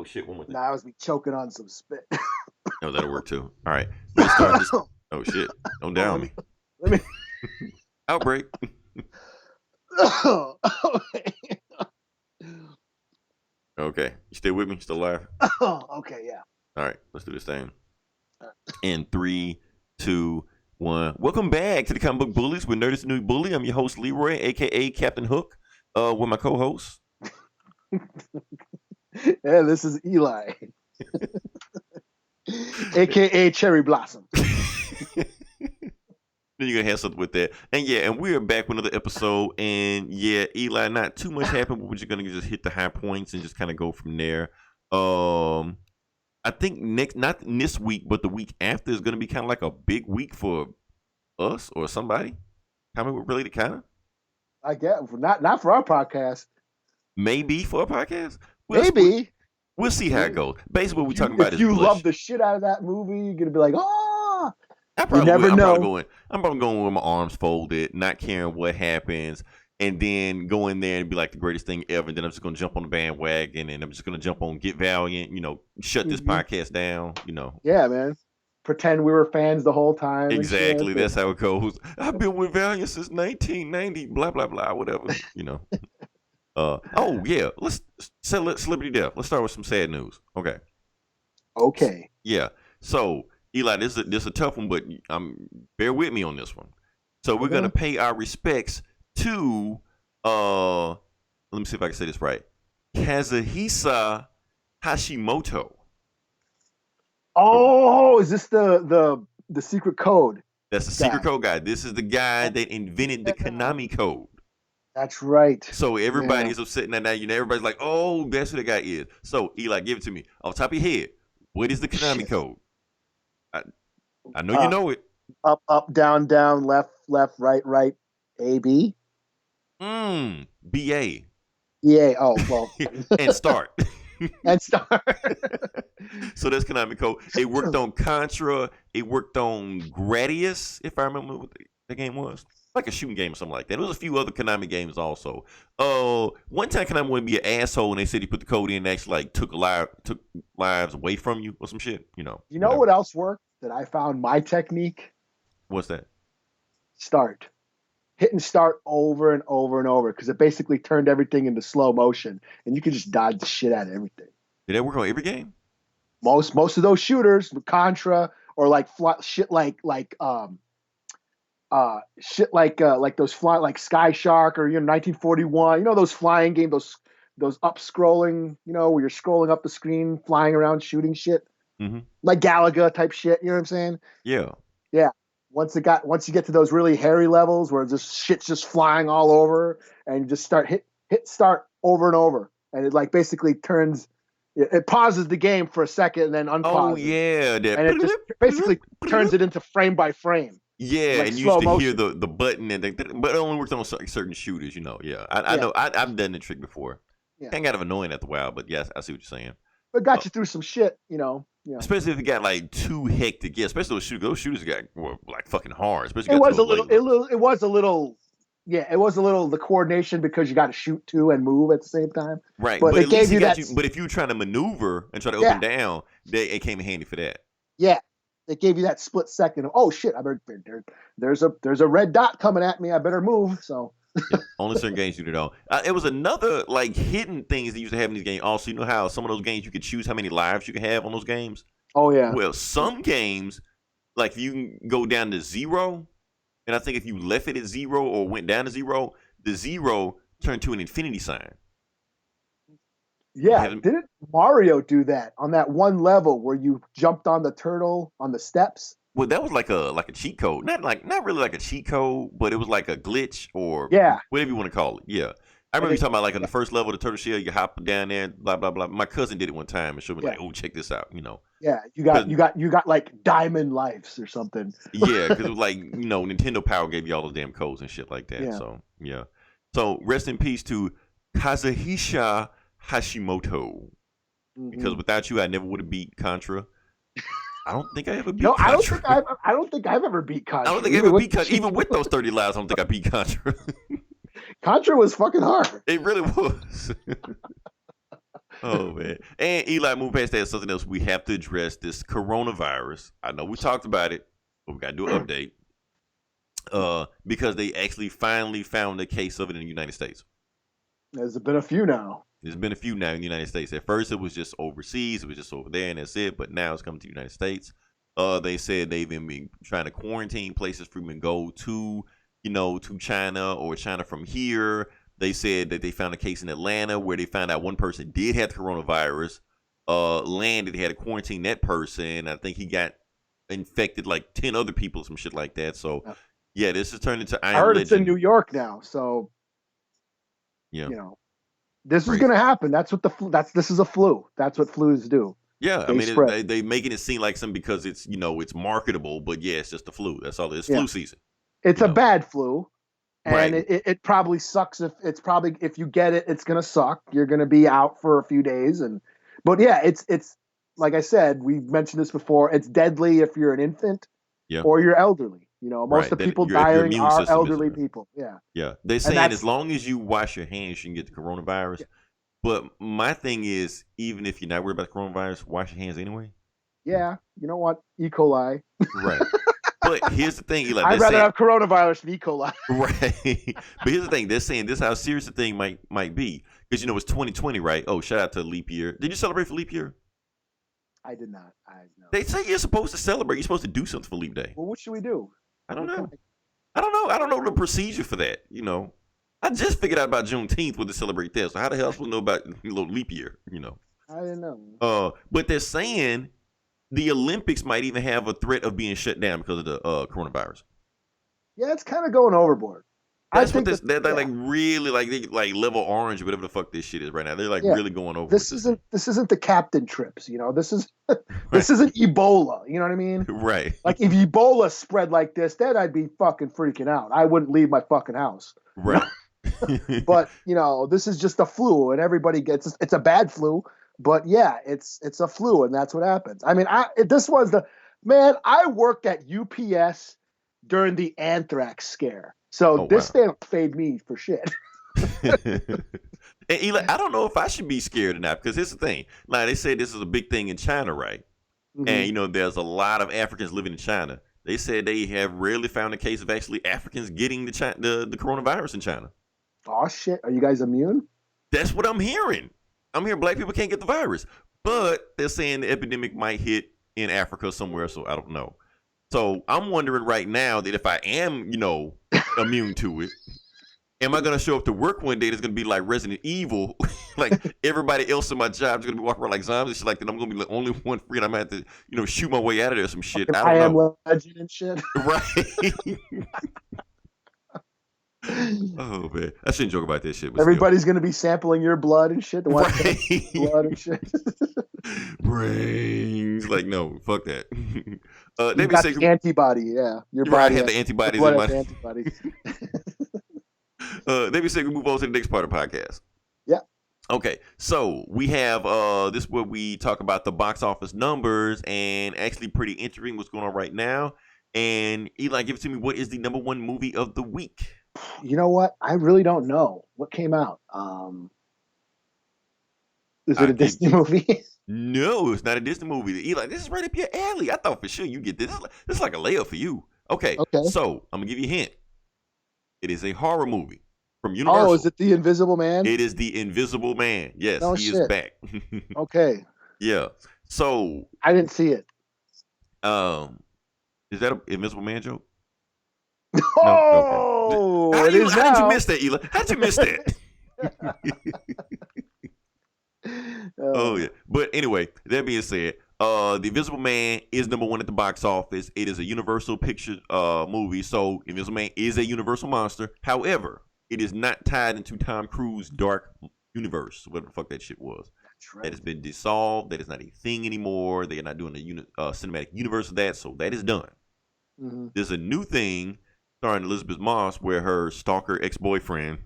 shit, one more thing. Nah, I was be choking on some spit. Oh, that'll work too. All right. Let's start this. Oh shit! Don't down me. Let me. Outbreak. Okay. You still with me? Still alive? Okay, yeah. All right. Let's do this thing. In 3, 2, 1. Welcome back to the Comic Book Bullies with Nerdist New Bully. I'm your host, Leroy, a.k.a. Captain Hook, with my co-host. Yeah, this is Eli. A.k.a. Cherry Blossom. Then you're going to have something with that. And yeah, and we're back with another episode. And yeah, Eli, not too much happened, but we're just going to just hit the high points and just kind of go from there. I think not this week, but the week after is going to be kind of like a big week for us or somebody. Comic book related, kind of. I guess not for our podcast. Maybe for a podcast. Maybe we'll see how it goes. Basically, what we're talking about is if you Bush. love the shit out of that movie, you're gonna be like, oh. You never know. I'm probably going with my arms folded, not caring what happens, and then go in there and be like the greatest thing ever. And then I'm just gonna jump on the bandwagon, and I'm just gonna jump on Get Valiant. Shut this podcast down. Yeah, man. Pretend we were fans the whole time. Exactly. That's how it goes. I've been with Valiant since 1990. Blah blah blah. Whatever. Oh yeah. Let's celebrity death. Let's start with some sad news. Okay. Okay. Yeah. So Eli, this is a tough one, but bear with me on this one. So we're gonna pay our respects to let me see if I can say this right. Kazuhisa Hashimoto. Oh, is this the secret code? That's the secret code guy. This is the guy that invented the Konami code. That's right. So everybody's upset now. Everybody's like, oh, that's who the guy is. So Eli, give it to me. Off the top of your head, what is the Konami code? I know you know it. Up, down, left, right, A, B. BA. Yeah. Oh, well. And start. And start. So that's Konami code. It worked on Contra. It worked on Gradius, if I remember what the game was. Like a shooting game or something like that. There was a few other Konami games also. One time Konami wanted to be an asshole and they said he put the code in and actually took lives away from you or some shit. You know what else worked that I found my technique? What's that? Start. Hitting start over and over and over because it basically turned everything into slow motion and you could just dodge the shit out of everything. Did that work on every game? Most of those shooters with Contra or shit like those fly like Sky Shark or 1941, those flying game, those up scrolling, where you're scrolling up the screen, flying around, shooting shit, like Galaga type shit. You know what I'm saying? Yeah. Once you get to those really hairy levels where this shit's just flying all over, and you just start hit start over and over, and it basically turns. It pauses the game for a second and then unpauses. Oh yeah, and it just basically turns it into frame by frame. Yeah, and you used to hear the button, but it only works on certain shooters, Yeah, I know. I've done the trick before. Yeah. Kind of annoying after a while, but yes, I see what you're saying. But got you through some shit, Yeah. Especially if it got too hectic. Yeah, especially those shooters got fucking hard. Especially it was a little. Yeah, it was a little the coordination because you got to shoot too and move at the same time. Right, but it gave you that. But if you were trying to maneuver and try to open down, it came in handy for that. Yeah, it gave you that split second. Of, oh shit! There's a red dot coming at me. I better move. So yeah, only certain games do it all. It was another hidden things that used to have in these games. Also, you know how some of those games you could choose how many lives you can have on those games. Oh yeah. Well, some games you can go down to 0. And I think if you left it at 0 or went down to 0, the 0 turned to an infinity sign. Yeah, didn't Mario do that on that one level where you jumped on the turtle on the steps? Well, that was like a cheat code. Not really like a cheat code, but it was like a glitch or whatever you want to call it. Yeah. I remember you talking about in the first level of the turtle shell, you hop down there, blah blah blah. My cousin did it one time and showed me oh, check this out, Yeah, you got like diamond lives or something. Yeah, because it was Nintendo Power gave you all those damn codes and shit like that. Yeah. So yeah. So rest in peace to Kazuhisa Hashimoto. Because without you, I never would have beat Contra. I don't think I ever beat Contra. I don't think I've ever beat Contra. I don't think I ever beat Contra. Even with those 30 lives, I don't think I beat Contra. Contra was fucking hard. It really was. Oh man. And Eli, move past that. Something else we have to address, this coronavirus. I know we talked about it, but we got to do an update. Because they actually finally found a case of it in the United States. There's been a few now. There's been a few now in the United States. At first, it was just overseas. It was just over there, and that's it. But now it's coming to the United States. They said they've been trying to quarantine places for them to go to, to China or China from here. They said that they found a case in Atlanta where they found out one person did have the coronavirus. Landed, they had to quarantine that person. I think he got infected like 10 other people, some shit like that. So, yeah, this has turned into I heard it's in New York now. So, yeah, this is going to happen. That's what this is a flu. That's what flus do. Yeah, they making it seem like something because it's it's marketable, but yeah, it's just the flu. That's all. It's flu season. It's a bad flu, and it probably sucks. If you get it, it's gonna suck. You're gonna be out for a few days, but yeah, it's like I said, we've mentioned this before. It's deadly if you're an infant, or you're elderly. Most of the people dying are elderly people. Yeah. They're saying as long as you wash your hands, you can get the coronavirus. Yeah. But my thing is, even if you're not worried about the coronavirus, wash your hands anyway. Yeah, you know what? E. coli. Right. But here's the thing, Eli. I'd rather have coronavirus than E. coli. Right. But here's the thing. They're saying this is how serious the thing might be. Because, it's 2020, right? Oh, shout out to leap year. Did you celebrate for leap year? I did not. No. They say you're supposed to celebrate. You're supposed to do something for leap day. Well, what should we do? I don't know. I don't know the procedure for that, I just figured out about Juneteenth with to celebrate this. So how the hell else we know about leap year? I didn't know. But they're saying the Olympics might even have a threat of being shut down because of the coronavirus. Yeah, it's kind of going overboard. That's what they're like really they level orange, whatever the fuck this shit is right now. They're really going over. This isn't the captain trips, This is this isn't Ebola. You know what I mean? Right. Like if Ebola spread like this, then I'd be fucking freaking out. I wouldn't leave my fucking house. Right. But this is just a flu, and everybody gets it's a bad flu. But yeah, it's a flu, and that's what happens. I mean, I worked at UPS during the anthrax scare. So this don't fade me for shit. And Eli, I don't know if I should be scared or not, because here's the thing. Like they say this is a big thing in China, right? Mm-hmm. And there's a lot of Africans living in China. They said they have rarely found a case of actually Africans getting the coronavirus in China. Oh shit! Are you guys immune? That's what I'm hearing. I'm hearing black people can't get the virus, but they're saying the epidemic might hit in Africa somewhere. So I don't know. So I'm wondering right now that if I am, immune to it, am I going to show up to work one day that's going to be like Resident Evil? Like everybody else in my job is going to be walking around like zombies and shit like that. I'm going to be the only one free and I'm going to have to, shoot my way out of there some shit. I don't know. Legend and shit. Right. Oh, man. I shouldn't joke about this shit. Everybody's going to be sampling your blood and shit. Right. Blood and shit. Brains. Like, no, fuck that. You got the antibody, yeah. Your body have the antibodies in my antibodies. Maybe say we move on to the next part of the podcast. Yeah. Okay, so we have this is where we talk about the box office numbers and actually pretty interesting what's going on right now. And Eli, give it to me. What is the number one movie of the week? You know what? I really don't know. What came out? Is it a Disney movie? No, it's not a Disney movie. Eli, this is right up your alley. I thought for sure you get this. This is like a layup for you. Okay. So I'm gonna give you a hint. It is a horror movie from Universal. Oh, is it The Invisible Man? It is The Invisible Man. Yes, he is back. Okay. Yeah. So I didn't see it. Is that an Invisible Man joke? Oh, no. How did you miss that, Eli? How'd you miss that? Oh yeah. But anyway, that being said, The Invisible Man is number one at the box office. It is a Universal Pictures movie, so Invisible Man is a Universal monster. However, it is not tied into Tom Cruise's Dark Universe, whatever the fuck that shit was. That's right. That has been dissolved. That is not a thing anymore. They are not doing the cinematic universe of that, so that is done. Mm-hmm. There's a new thing starring Elizabeth Moss where her stalker ex-boyfriend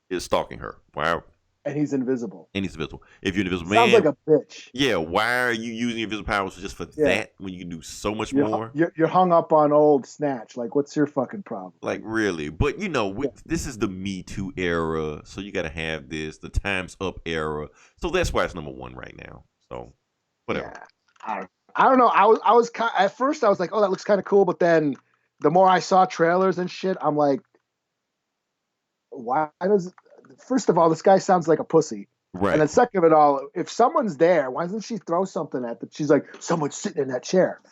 is stalking her. Wow. And he's invisible. And he's invisible. If you're an invisible Sounds man, like a bitch. yeah, why are you using your invisible powers just for that when you can do so much more? You're hung up on old Snatch. Like, what's your fucking problem? Like, really? But, this is the Me Too era, so you got to have this, the Time's Up era. So that's why it's number one right now. So, whatever. Yeah. I don't know. I was at first I was like, oh, that looks kind of cool, but then the more I saw trailers and shit, I'm like, why does? First of all, this guy sounds like a pussy. Right. And then second of it all, if someone's there, why doesn't she throw something at them? She's like, someone's sitting in that chair. I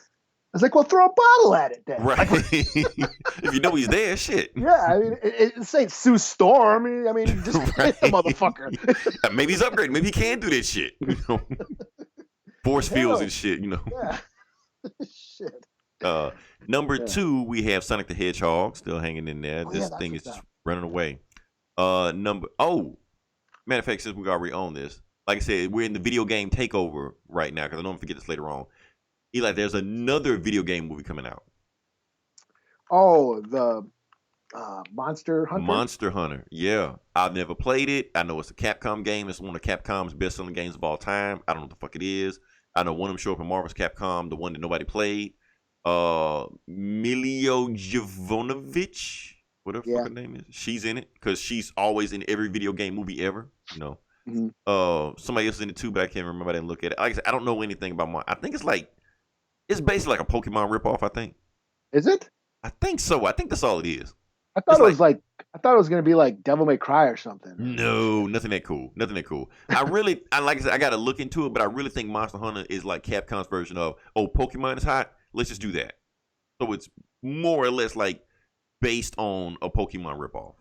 was like, well, throw a bottle at it then. Right. If you know he's there, shit. Yeah, I mean, it ain't Sue Storm. I mean, just hit the motherfucker. Maybe he's upgraded. Maybe he can do that shit. Force fields and shit, Yeah. Shit. Number 2, we have Sonic the Hedgehog still hanging in there. This thing is just running away. Matter of fact, since we already own this, like I said, we're in the video game takeover right now because I know I'm gonna forget this later on. Eli, there's another video game movie coming out. Oh, the Monster Hunter? Monster Hunter, yeah. I've never played it. I know it's a Capcom game. It's one of Capcom's best-selling games of all time. I don't know what the fuck it is. I know one of them show up in Marvel's Capcom, the one that nobody played. Milio Jovanovic, whatever the fuck her name is. She's in it because she's always in every video game movie ever. Mm-hmm. Somebody else is in it too, but I can't remember. I didn't look at it. Like I said, I don't know anything about I think it's basically like a Pokemon ripoff. I think. Is it? I think so. I think that's all it is. I thought it was gonna be like Devil May Cry or something. No, nothing that cool. Like I said, I gotta look into it, but I really think Monster Hunter is like Capcom's version of, Pokemon is hot, let's just do that. So it's more or less like based on a Pokemon ripoff.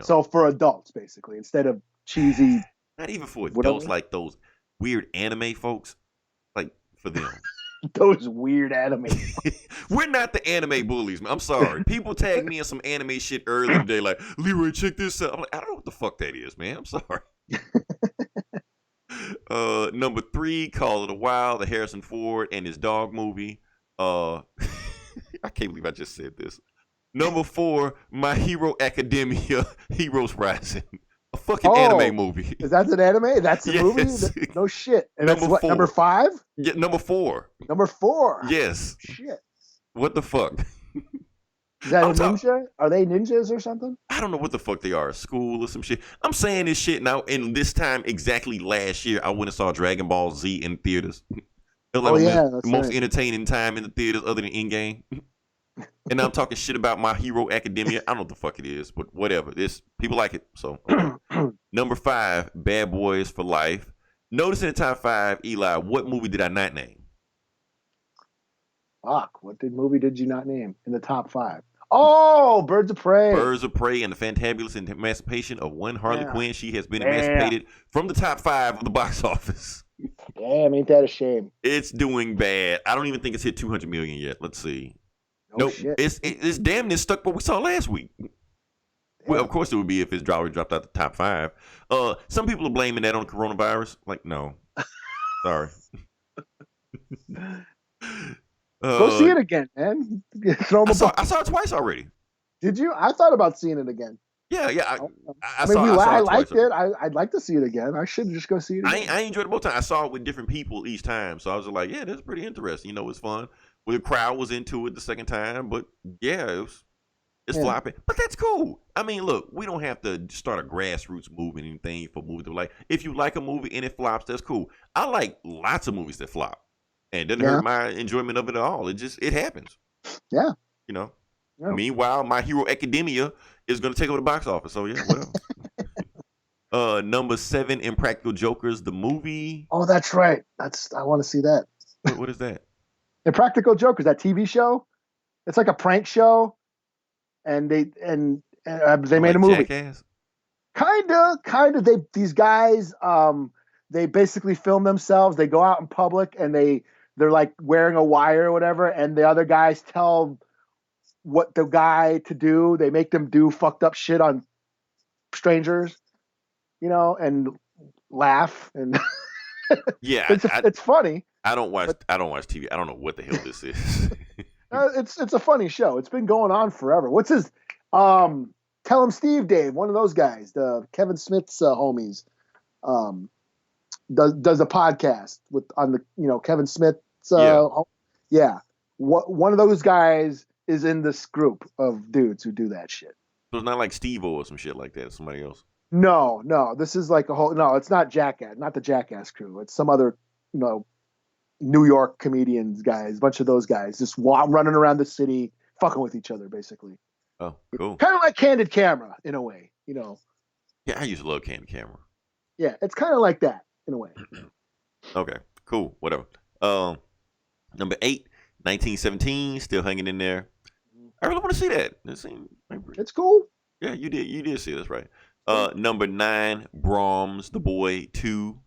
So for adults, basically, instead of cheesy. Not even for adults, like those weird anime folks. Like for them. Those weird anime. We're not the anime bullies, man. I'm sorry. People tag me in some anime shit earlier today, like, Leroy, check this out. I'm like, I don't know what the fuck that is, man. I'm sorry. Number 3, Call It a While, the Harrison Ford and his dog movie. I can't believe I just said this. Number 4, My Hero Academia, Heroes Rising. A fucking anime movie. Is that an anime? That's a movie? No shit. And that's what, number 5? Yeah, number 4. Number 4? Yes. Shit. What the fuck? Is that a ninja? Are they ninjas or something? I don't know what the fuck they are. School or some shit. I'm saying this shit now, and this time exactly last year, I went and saw Dragon Ball Z in theaters. It was like the most entertaining time in the theaters other than in-game. And I'm talking shit about My Hero Academia. I don't know what the fuck it is, but whatever. People like it. So Number 5, Bad Boys for Life. Notice in the top 5, Eli, what movie did I not name? Fuck, what movie did you not name in the top 5? Oh, Birds of Prey. Birds of Prey and the Fantabulous Emancipation of One Harley Quinn. She has been emancipated from the top 5 of the box office. Damn, ain't that a shame? It's doing bad. I don't even think it's hit 200 million yet. Let's see. Nope. It's damn near stuck what we saw last week. Yeah. Well, of course it would be if it's dropped out the top 5. Some people are blaming that on coronavirus. Like, no. Sorry. Go see it again, man. I saw it twice already. Did you? I thought about seeing it again. Yeah. I liked it. I'd like to see it again. I should just go see it again. I enjoyed it both times. I saw it with different people each time. So I was like, yeah, that's pretty interesting. It's fun. Well, the crowd was into it the second time. But yeah, it's flopping. But that's cool. I mean, look, we don't have to start a grassroots movement and thing for movies to like. If you like a movie and it flops, that's cool. I like lots of movies that flop. And it doesn't hurt my enjoyment of it at all. It happens. Yeah. Yeah. Meanwhile, My Hero Academia is going to take over the box office. So, yeah, whatever. Number 7, Impractical Jokers, the movie. Oh, that's right. I want to see that. What is that? Impractical Jokers, that TV show. It's like a prank show. And they made a movie. Jackass? Kinda. These guys, they basically film themselves. They go out in public and they're like wearing a wire or whatever, and the other guys tell what the guy to do. They make them do fucked up shit on strangers, and laugh. And yeah, it's funny. I don't watch TV. I don't know what the hell this is. It's a funny show. It's been going on forever. What's his? Tell him Steve Dave, one of those guys, the Kevin Smith's homies. does a podcast on the Kevin Smith's yeah. One of those guys is in this group of dudes who do that shit. So it's not like Steve-O or some shit like that. Somebody else. No. This is like it's not Jackass, not the Jackass crew. It's some other, New York comedians guys, a bunch of those guys just running around the city, fucking with each other, basically. Oh, cool. Kind of like Candid Camera in a way, Yeah, I used to love Candy Camera. Yeah, it's kind of like that in a way. Okay, cool, whatever. Number 8, 1917, still hanging in there. I really want to see that. It's cool. Yeah, you did see this, right? Number 9, Brahms, The Boy 2.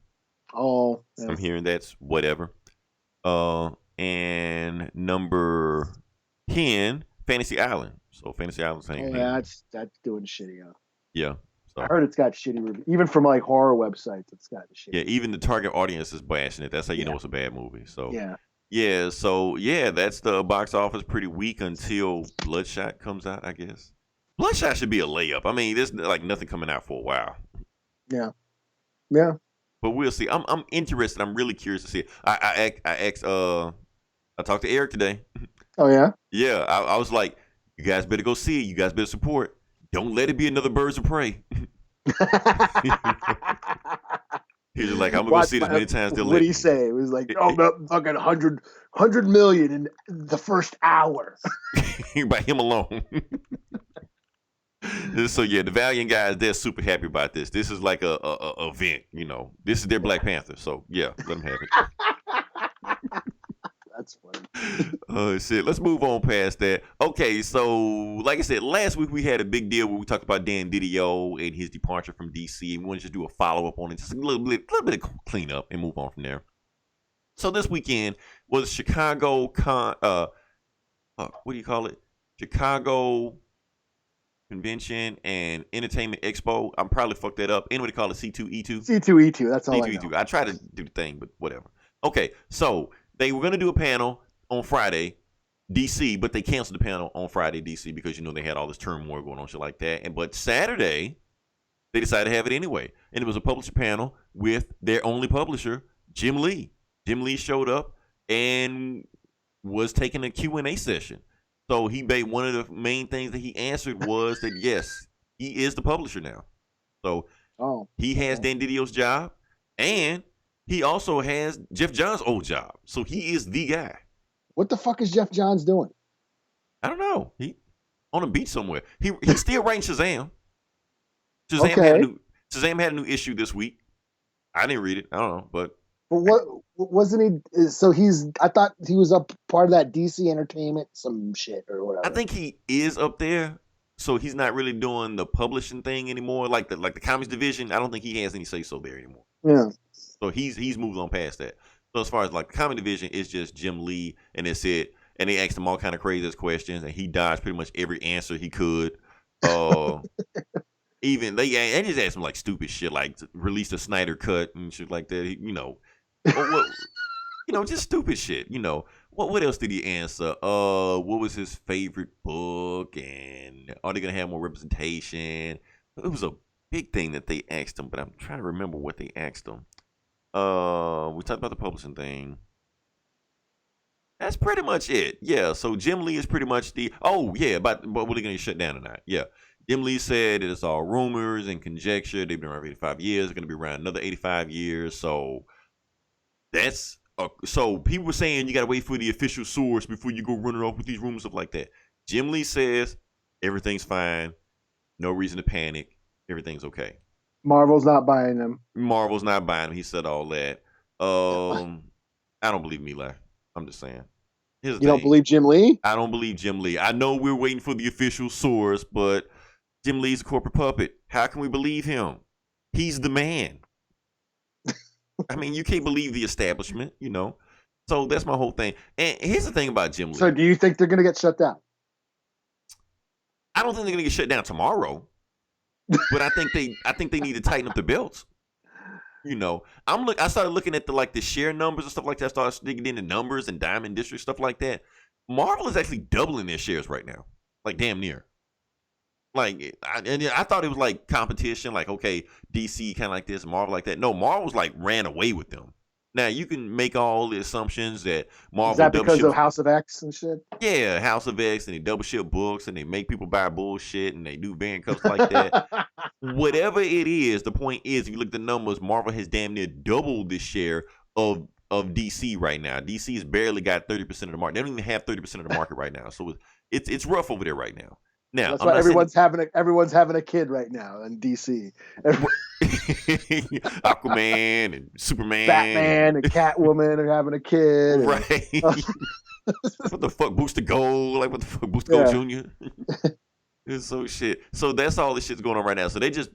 Oh, yeah. I'm hearing that's whatever. And number 10, Fantasy Island. So Fantasy Island's hanging. Oh, yeah, that's doing shitty. Yeah. So. I heard it's got shitty reviews, even from like horror websites. It's got shitty. Yeah, even the target audience is bashing it. That's how you know it's a bad movie. So yeah. So that's the box office. Pretty weak until Bloodshot comes out, I guess. Bloodshot should be a layup. I mean, there's like nothing coming out for a while. Yeah. But we'll see. I'm interested. I'm really curious to see it. I talked to Eric today. Oh yeah. Yeah, I was like, you guys better go see it. You guys better support. Don't let it be another Birds of Prey. He's like, I'm gonna go see it as many times. What did he say? It was like, fucking 100 million in the first hour. By him alone. So yeah, the Valiant guys, they're super happy about this. This is like a event, This is their Black Panther. So yeah, let them have it. That's funny. Oh shit. Let's move on past that. Okay, so like I said, last week we had a big deal where we talked about Dan Didio and his departure from DC, and we wanted to do a follow-up on it, just a little bit of cleanup and move on from there. So this weekend was Chicago what do you call it? Chicago Convention and Entertainment Expo. I'm probably fucked that up. Anybody call it C2E2? C2E2, that's all C2E2. I know. I tried to do the thing, but whatever. Okay, so they were going to do a panel on Friday, DC, but they canceled the panel on Friday, DC, because, they had all this turmoil going on, shit like that. But Saturday, they decided to have it anyway. And it was a publisher panel with their only publisher, Jim Lee. Jim Lee showed up and was taking a Q&A session. So he made one of the main things that he answered was that, yes, he is the publisher now. So he has Dan Didio's job, and he also has Jeff Johns' old job. So he is the guy. What the fuck is Jeff Johns doing? I don't know. He on a beach somewhere. He's still writing Shazam. Shazam had a new issue this week. I didn't read it. I don't know, but what wasn't he? So I thought he was up part of that DC Entertainment, some shit or whatever. I think he is up there. So he's not really doing the publishing thing anymore, like the comics division. I don't think he has any say so there anymore. Yeah. So he's moved on past that. So as far as like the comic division, it's just Jim Lee, and that's it. And they asked him all kind of crazy questions, and he dodged pretty much every answer he could. Even they just asked him like stupid shit, like release the Snyder cut and shit like that. Just stupid shit. What else did he answer? What was his favorite book? And are they gonna have more representation? It was a big thing that they asked him, but I'm trying to remember what they asked him. We talked about the publishing thing. That's pretty much it. Yeah. So Jim Lee is pretty much but what are they gonna shut down or not? Yeah. Jim Lee said it's all rumors and conjecture. They've been around for 85 years. They're gonna be around another 85 years. So that's so people were saying you gotta wait for the official source before you go running off with these rumors, stuff like that. Jim Lee says everything's fine, no reason to panic, everything's okay. Marvel's not buying them. Marvel's not buying them. He said all that. I don't believe Eli. I'm just saying. You don't believe Jim Lee? I don't believe Jim Lee. I know we're waiting for the official source, but Jim Lee's a corporate puppet. How can we believe him? He's the man. I mean, you can't believe the establishment, So that's my whole thing. And here's the thing about Jim Lee. So do you think they're going to get shut down? I don't think they're going to get shut down tomorrow. But I think they need to tighten up the belts. I started looking at the share numbers and stuff like that. I started digging into numbers and Diamond District, stuff like that. Marvel is actually doubling their shares right now. Like damn near. Like, I thought it was like competition. Like, okay, DC kind of like this, Marvel like that. No, Marvel's like ran away with them. Now you can make all the assumptions that Is Marvel that double because of ships. House of X and shit? Yeah, House of X, and they double ship books, and they make people buy bullshit, and they do variant covers like that. Whatever it is, the point is, if you look at the numbers, Marvel has damn near doubled the share of DC right now. DC has barely got 30% of the market. They don't even have 30% of the market right now. So it's rough over there right now. Now That's I'm why not everyone's having a kid right now in DC. Aquaman and Superman, Batman and Catwoman are having a kid. right? What the fuck, Booster Gold? Like, what the fuck, Booster Gold Junior? It's so shit. So that's all the shit's going on right now. So they just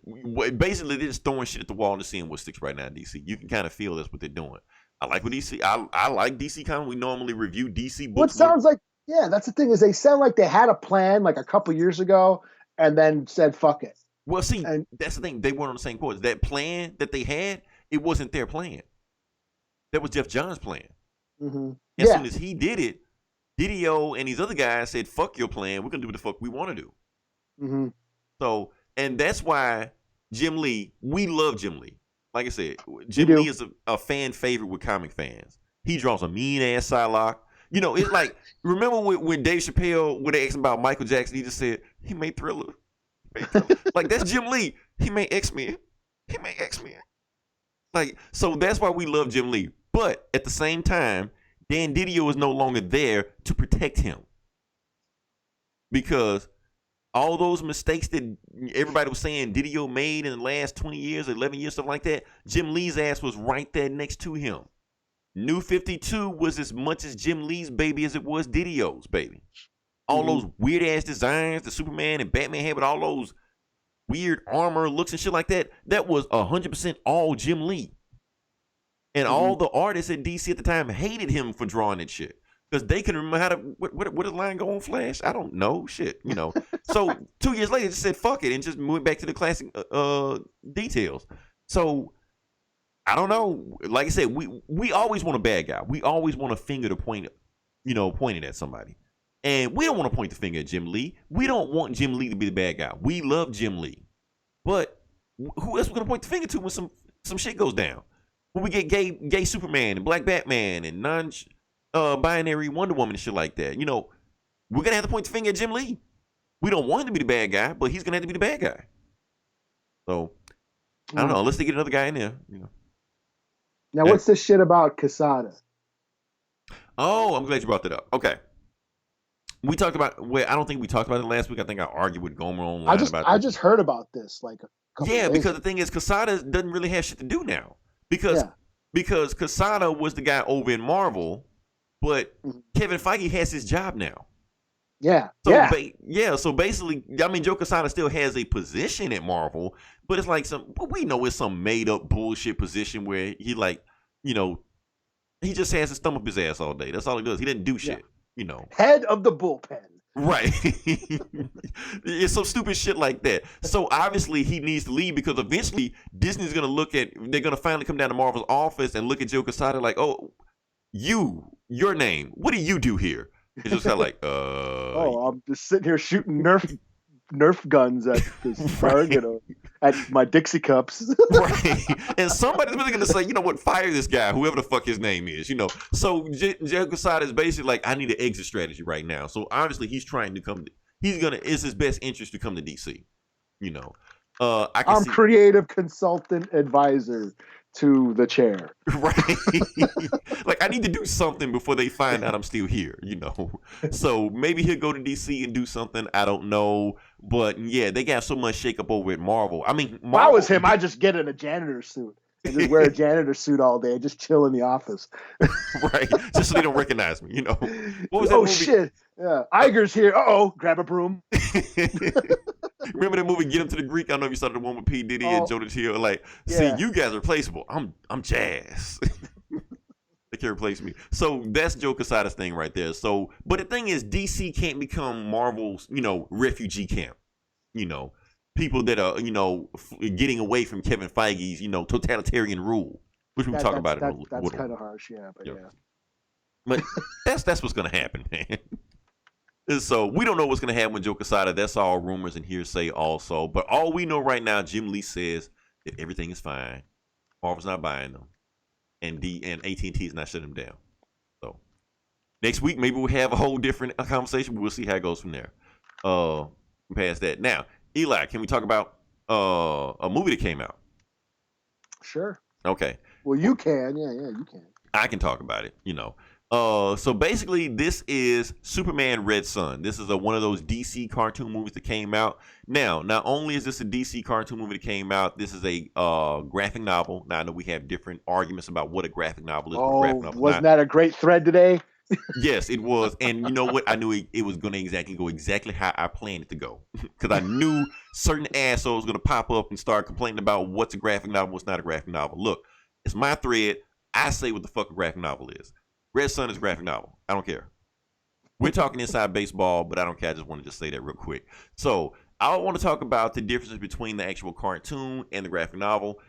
basically they're just throwing shit at the wall and seeing what sticks right now in DC. You can kind of feel that's what they're doing. I like what DC. I like DC Comics. We normally review DC books. What sounds like, yeah, that's the thing, is they sound like they had a plan like a couple years ago and then said fuck it. Well, see, that's the thing. They weren't on the same course. That plan that they had, it wasn't their plan. That was Jeff Johns' plan. Mm-hmm. As soon as he did it, Didio and these other guys said, fuck your plan. We're going to do what the fuck we want to do. Mm-hmm. So, and that's why Jim Lee, we love Jim Lee. Like I said, Jim Lee is a fan favorite with comic fans. He draws a mean-ass Psylocke. You know, it's like, remember when Dave Chappelle, when they asked him about Michael Jackson, he just said, he made Thriller. Like, that's Jim Lee. He made X-Men. He made X-Men. Like, so that's why we love Jim Lee. But at the same time, Dan Didio is no longer there to protect him. Because all those mistakes that everybody was saying Didio made in the last 20 years, 11 years, something like that, Jim Lee's ass was right there next to him. New 52 was as much as Jim Lee's baby as it was Didio's baby. All those weird-ass designs that Superman and Batman had with all those weird armor looks and shit like that, that was 100% all Jim Lee. And all the artists at DC at the time hated him for drawing that shit. Because they can remember how to, what did the line go on Flash? I don't know. Shit, you know. So 2 years later, they just said, fuck it, and just went back to the classic details. So, I don't know. Like I said, we always want a bad guy. We always want a finger to point, pointed at somebody. And we don't want to point the finger at Jim Lee. We don't want Jim Lee to be the bad guy. We love Jim Lee. But who else we going to point the finger to when some shit goes down? When we get gay Superman and black Batman and non-binary Wonder Woman and shit like that. You know, we're going to have to point the finger at Jim Lee. We don't want him to be the bad guy, but he's going to have to be the bad guy. So, I don't know. Unless they get another guy in there, Now, what's this shit about Quesada? Oh, I'm glad you brought that up. Okay. We talked about, I don't think we talked about it last week. I think I argued with Gomer online about it. I just heard about this like a couple days because ago. the thing is, Quesada doesn't really have shit to do now. Because Quesada was the guy over in Marvel, but Kevin Feige has his job now. Yeah. So basically, I mean, Joe Quesada still has a position at Marvel, but it's like we know it's some made up bullshit position where he he just has his thumb up his ass all day. That's all he does. He didn't do shit. Head of the bullpen. Right. It's some stupid shit like that. So obviously he needs to leave because eventually Disney's going to they're going to finally come down to Marvel's office and look at Joe Quesada like, oh, your name, what do you do here? It's just kind of like, oh, I'm just sitting here shooting Nerf guns at this target at my Dixie cups. Right. And somebody's really going to say, you know what, fire this guy, whoever the fuck his name is, So Joe Quesada is basically like, I need an exit strategy right now. So obviously he's trying to it's his best interest to come to DC. I'm creative consultant advisor to the chair. Right. Like, I need to do something before they find out I'm still here, So maybe he'll go to DC and do something. I don't know. But yeah, they got so much shakeup over at Marvel. I mean, if I was him, I'd just get in a janitor suit and just wear a janitor suit all day and just chill in the office. Right. Just so they don't recognize me, What was that movie? Shit. Yeah. Iger's here. Grab a broom. Remember that movie Get Him to the Greek? I don't know if you saw the one with P. Diddy and Jonah Hill. Like, see, you guys are replaceable. I'm Jazz. They can replace me. So that's Joe Quesada's thing right there. So, but the thing is, DC can't become Marvel's, refugee camp. People that are, getting away from Kevin Feige's, totalitarian rule, which we talk about. That's kind of harsh, but yeah. But that's what's gonna happen, man. And so we don't know what's gonna happen with Joe Quesada. That's all rumors and hearsay also. But all we know right now, Jim Lee says that everything is fine. Marvel's not buying them, and AT&T is not shutting them down. So next week maybe we'll have a whole different conversation. We'll see how it goes from there. Past that. Now, Eli, can we talk about a movie that came out? Sure. Okay. Well, you can. Yeah, you can. I can talk about it, you know. So basically, this is Superman Red Son. This is one of those DC cartoon movies that came out. Now, not only is this a DC cartoon movie that came out, this is a graphic novel. Now, I know we have different arguments about what a graphic novel is. Oh, wasn't that a great thread today? Yes, it was. And you know what? I knew it was going to go exactly how I planned it to go. Because I knew certain assholes going to pop up and start complaining about what's a graphic novel, what's not a graphic novel. Look, it's my thread. I say what the fuck a graphic novel is. Red Son is a graphic novel. I don't care. We're talking inside baseball, but I don't care. I just want to just say that real quick. So I want to talk about the differences between the actual cartoon and the graphic novel.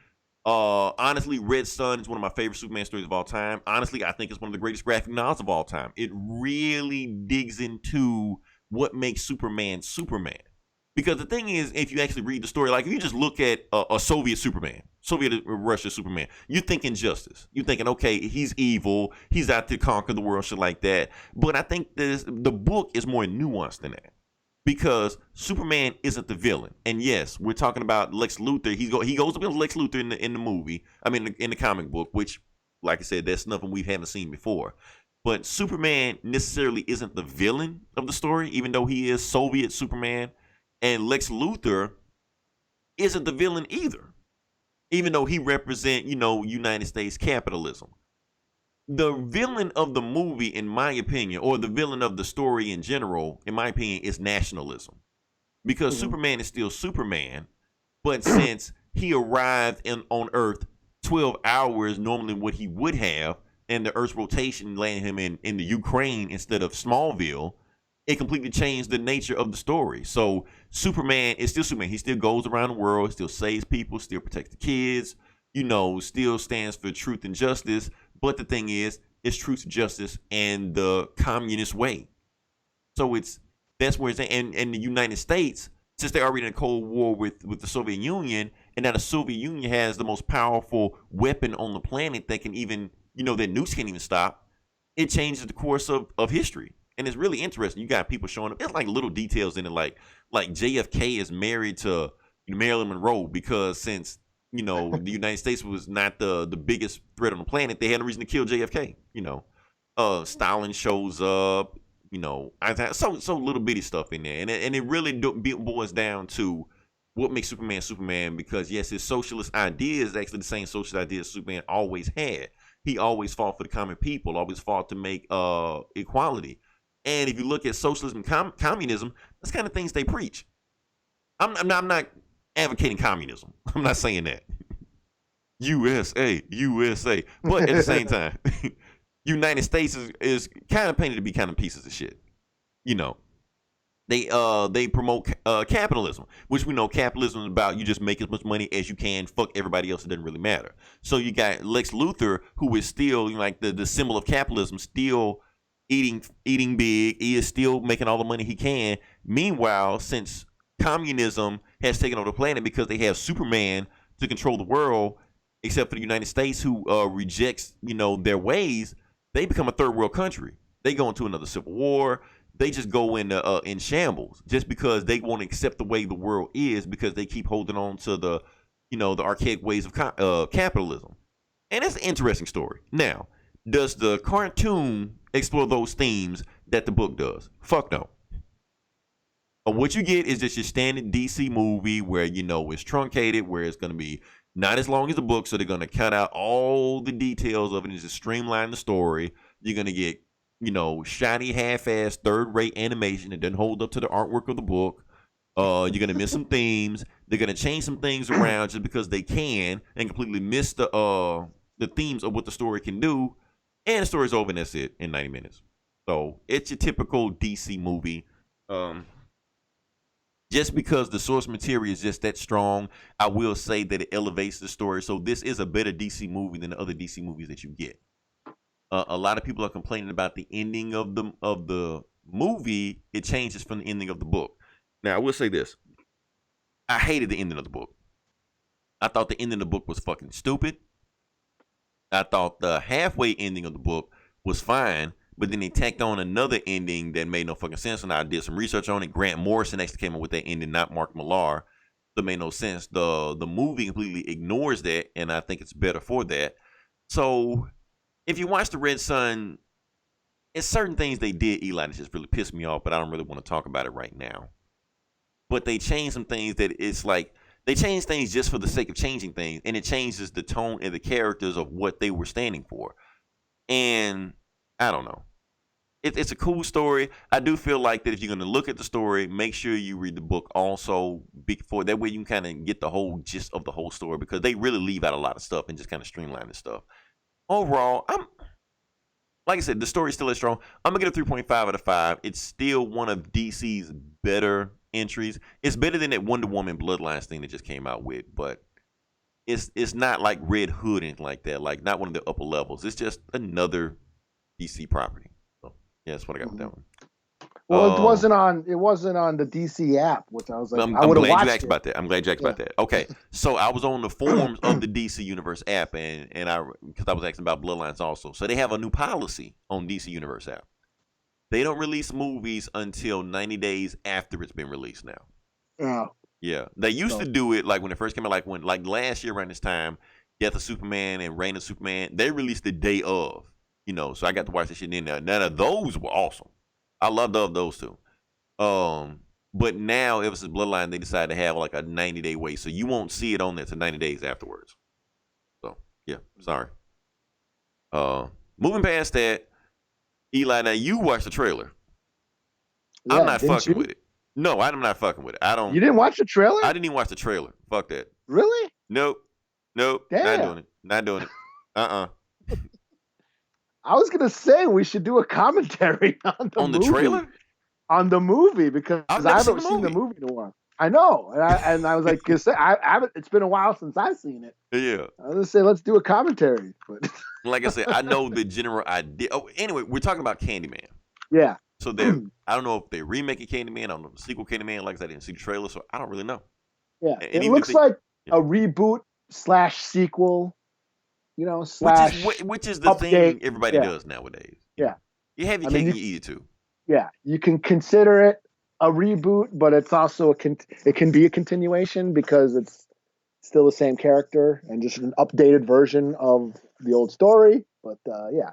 Honestly, Red Son is one of my favorite Superman stories of all time. Honestly, I think it's one of the greatest graphic novels of all time. It really digs into what makes Superman Superman. Because the thing is, if you actually read the story, like if you just look at a Soviet Superman, Soviet Russia Superman, you're thinking justice. You're thinking, okay, he's evil. He's out to conquer the world, shit like that. But I think the book is more nuanced than that. Because Superman isn't the villain, and yes, we're talking about Lex Luthor. He goes up against Lex Luthor in the movie. I mean, in the comic book, which, like I said, that's nothing we haven't seen before. But Superman necessarily isn't the villain of the story, even though he is Soviet Superman, and Lex Luthor isn't the villain either, even though he represents, United States capitalism. The villain of the movie, in my opinion, or the villain of the story in general, in my opinion, is nationalism. Because Superman is still Superman, but since he arrived on Earth 12 hours normally what he would have, and the Earth's rotation landed him in the Ukraine instead of Smallville, it completely changed the nature of the story. So Superman is still Superman. He still goes around the world, still saves people, still protects the kids, still stands for truth and justice. But the thing is, it's truth, justice, and the communist way. So that's where it's at. And the United States, since they're already in a Cold War with the Soviet Union, and now the Soviet Union has the most powerful weapon on the planet that can even, that nukes can't even stop, it changes the course of history. And it's really interesting. You got people showing up. It's like little details in it, like JFK is married to Marilyn Monroe because since the United States was not the biggest threat on the planet, they had no reason to kill JFK. Stalin shows up. So little bitty stuff in there, and it really boils down to what makes Superman Superman. Because yes, his socialist ideas is actually the same socialist ideas Superman always had. He always fought for the common people, always fought to make equality. And if you look at socialism, communism, that's kind of things they preach. I'm not advocating communism. I'm not saying that. USA. But at the same time, United States is kind of painted to be kind of pieces of shit. They promote capitalism, which we know capitalism is about you just make as much money as you can, fuck everybody else, it doesn't really matter. So you got Lex Luthor, who is still like the symbol of capitalism, still eating big. He is still making all the money he can. Meanwhile, since communism has taken over the planet because they have Superman to control the world, except for the United States, who rejects their ways, they become a third world country. They go into another civil war. They just go in shambles just because they won't accept the way the world is, because they keep holding on to the archaic ways of capitalism. And it's an interesting story. Now, does the cartoon explore those themes that the book does? Fuck no. What you get is just your standard DC movie where it's truncated, where it's going to be not as long as the book, so they're going to cut out all the details of it and just streamline the story. You're going to get shoddy, half-assed, third-rate animation that doesn't hold up to the artwork of the book. You're going to miss some themes. They're going to change some things around just because they can, and completely miss the themes of what the story can do. And the story's over, and that's it in 90 minutes. So it's your typical DC movie. Just because the source material is just that strong, I will say that it elevates the story. So this is a better DC movie than the other DC movies that you get. A lot of people are complaining about the ending of the movie, it changes from the ending of the book. Now, I will say this: I hated the ending of the book. I thought the ending of the book was fucking stupid. I thought the halfway ending of the book was fine, but then they tacked on another ending that made no fucking sense. And I did some research on it. Grant Morrison actually came up with that ending, not Mark Millar. That made no sense. The movie completely ignores that, and I think it's better for that. So if you watch the Red Sun, it's certain things they did, Eli, that just really pissed me off, but I don't really want to talk about it right now. But they changed some things that it's like they changed things just for the sake of changing things, and it changes the tone and the characters of what they were standing for. And I don't know. It's a cool story. I do feel like that if you're going to look at the story, make sure you read the book also before. That way you can kind of get the whole gist of the whole story, because they really leave out a lot of stuff and just kind of streamline the stuff. Overall, like I said, the story still is strong. I'm going to get a 3.5 out of 5. It's still one of DC's better entries. It's better than that Wonder Woman Bloodlines thing that just came out with, but it's not like Red Hood or anything like that. Like, not one of the upper levels. It's just another DC property. So yeah, that's what I got with that one. Well, it wasn't on the DC app, which I was like, I'm I would have glad watched you asked about that. I'm glad you asked about that. Okay, so I was on the forums of the DC Universe app, and because I was asking about Bloodlines also. So they have a new policy on DC Universe app. They don't release movies until 90 days after it's been released now. Yeah. Yeah. They used to do it like when it first came out, like last year around this time, Death of Superman and Reign of Superman, they released the day of, so I got to watch this shit in there. None of those were awesome. I loved those two. But now, ever since Bloodline, they decided to have like a 90-day wait. So you won't see it on there till 90 days afterwards. So, yeah, sorry. Moving past that, Eli, now you watched the trailer. Yeah, I'm not fucking with it. No, I'm not fucking with it. I don't. You didn't watch the trailer? I didn't even watch the trailer. Fuck that. Really? Nope. Damn. Not doing it. I was gonna say we should do a commentary on the trailer. On the movie, because I haven't seen the movie in a while. I know, and I was like, I haven't. It's been a while since I've seen it. Yeah. I was gonna say let's do a commentary, but like I said, I know the general idea. Oh, anyway, we're talking about Candyman. Yeah. So I don't know if they're remaking Candyman. I don't know if the sequel Candyman. Like I said, I didn't see the trailer, so I don't really know. Yeah, it looks like a reboot / sequel. Which is the update. thing everybody does nowadays. Yeah. You have your cake and you eat it too. Yeah, you can consider it a reboot, but it's also it can be a continuation because it's still the same character and just an updated version of the old story. But yeah.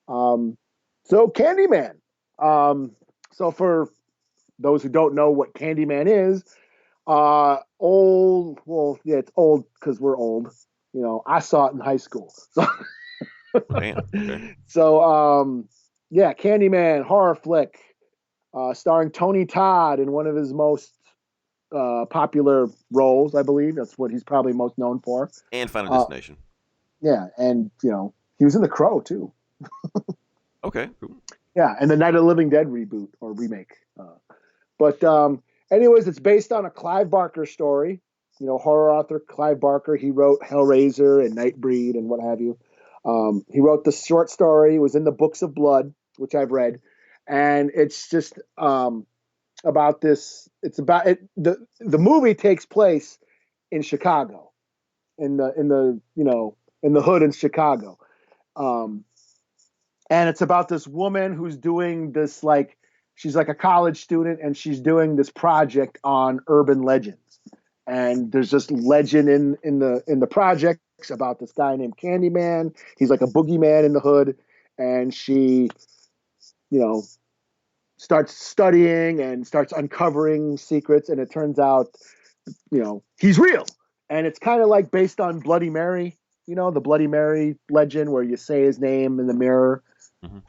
So Candyman. So for those who don't know what Candyman is, old. Well, yeah, it's old because we're old. I saw it in high school. So, damn. Okay. So yeah, Candyman horror flick, starring Tony Todd in one of his most popular roles, I believe. That's what he's probably most known for. And Final Destination. Yeah, and he was in The Crow too. Okay, cool. Yeah, and the Night of the Living Dead reboot or remake. But anyways, it's based on a Clive Barker story. Horror author Clive Barker. He wrote Hellraiser and Nightbreed and what have you. He wrote the short story. It was in the Books of Blood, which I've read, and it's just about this. It's about it. The movie takes place in Chicago, in the hood in Chicago, and it's about this woman who's doing this she's like a college student and she's doing this project on urban legends. And there's just legend in the projects about this guy named Candyman. He's like a boogeyman in the hood, and she, starts studying and starts uncovering secrets. And it turns out, he's real. And it's kind of like based on Bloody Mary, the Bloody Mary legend where you say his name in the mirror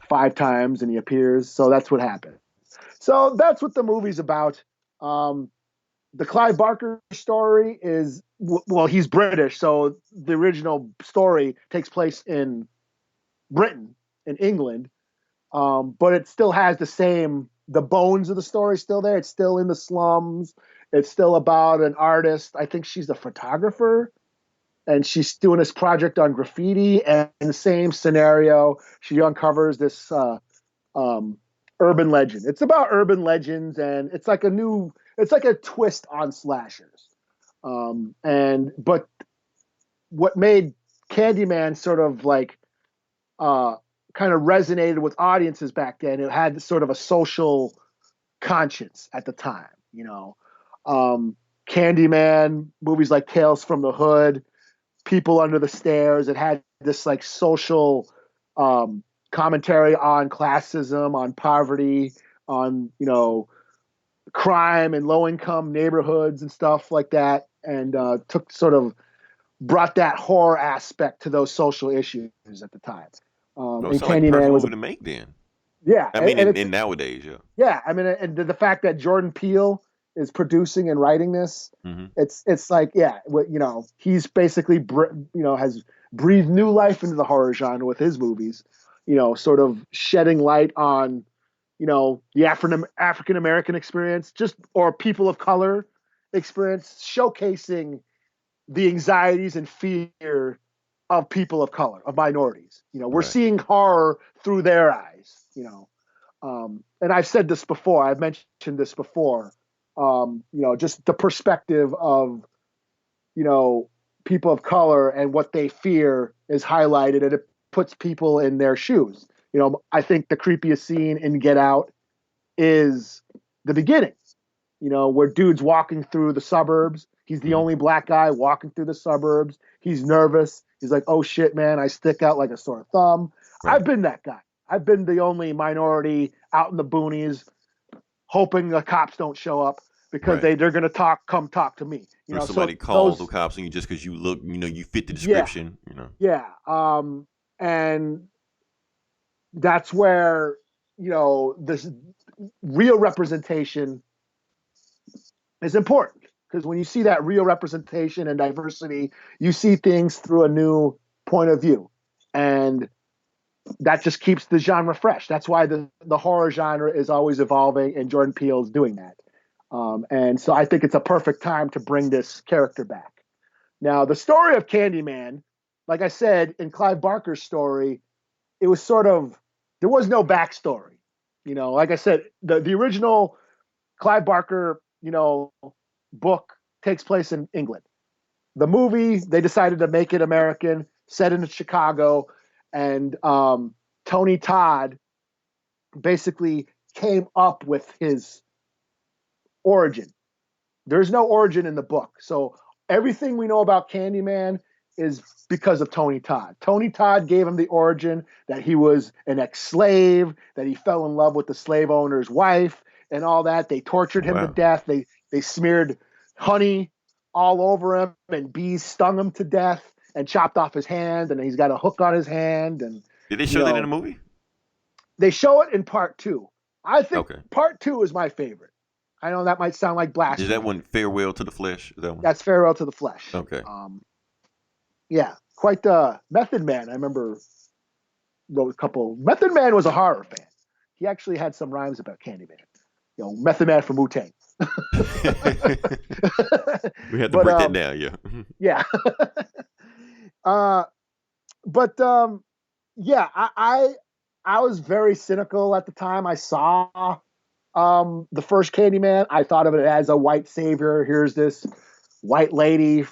5 times and he appears. So that's what happened. So that's what the movie's about. The Clive Barker story is, well, he's British, so the original story takes place in Britain, in England, but it still has the bones of the story still there. It's still in the slums. It's still about an artist. I think she's a photographer, and she's doing this project on graffiti, and in the same scenario, she uncovers this urban legend. It's about urban legends, and it's like a twist on slashers. But what made Candyman sort of like kind of resonated with audiences back then, it had sort of a social conscience at the time, you know. Candyman, movies like Tales from the Hood, People Under the Stairs, it had this like social commentary on classism, on poverty, on, you know, crime and low income neighborhoods and stuff like that, and brought that horror aspect to those social issues at the time. No, it And sounds like a perfect Candyman was movie to make then. yeah, I mean, and in nowadays, yeah. yeah, I mean, and the fact that Jordan Peele is producing and writing this, Mm-hmm. it's like, yeah, you know, he's basically has breathed new life into the horror genre with his movies, you know, sort of shedding light on, you know, the African American experience, or people of color experience, showcasing the anxieties and fear of people of color, of minorities. You know, we're seeing horror through their eyes, you know. And I've said this before, I've mentioned this before, you know, just the perspective of, you know, people of color and what they fear is highlighted, and it puts people in their shoes. You know, I think the creepiest scene in Get Out is the beginning, you know, where dude's walking through the suburbs. He's the only black guy walking through the suburbs. He's nervous. He's like, oh shit, man, I stick out like a sore thumb. Right. I've been that guy. I've been the only minority out in the boonies, hoping the cops don't show up because they're going to come talk to me. You know, somebody calls the cops on you just because you look, you know, you fit the description. Yeah, you know. Yeah. And that's where, you know, this real representation is important, because when you see that real representation and diversity, you see things through a new point of view, and that just keeps the genre fresh. That's why the horror genre is always evolving, and Jordan Peele is doing that. And so I think it's a perfect time to bring this character back. Now, the story of Candyman, like I said, in Clive Barker's story, it was sort of, there was no backstory. You know, like I said, the original Clive Barker, you know, book takes place in England. The movie, they decided to make it American, set in Chicago, and Tony Todd basically came up with his origin. There's no origin in the book. So everything we know about Candyman is because of Tony Todd. Tony Todd gave him the origin that he was an ex-slave, that he fell in love with the slave owner's wife and all that. They tortured him to death. They smeared honey all over him, and bees stung him to death and chopped off his hand, and he's got a hook on his hand. And did they show that in the movie? They show it in part 2. I think part 2 is my favorite. I know that might sound like blasphemy. Is that one Farewell to the Flesh? Is that one? That's Farewell to the Flesh. Okay. Yeah, quite the Method Man. I remember wrote a couple. Method Man was a horror fan. He actually had some rhymes about Candyman. You know, Method Man from Wu-Tang. We had to break that down, yeah. Yeah. I was very cynical at the time I saw the first Candyman. I thought of it as a white savior. Here's this white lady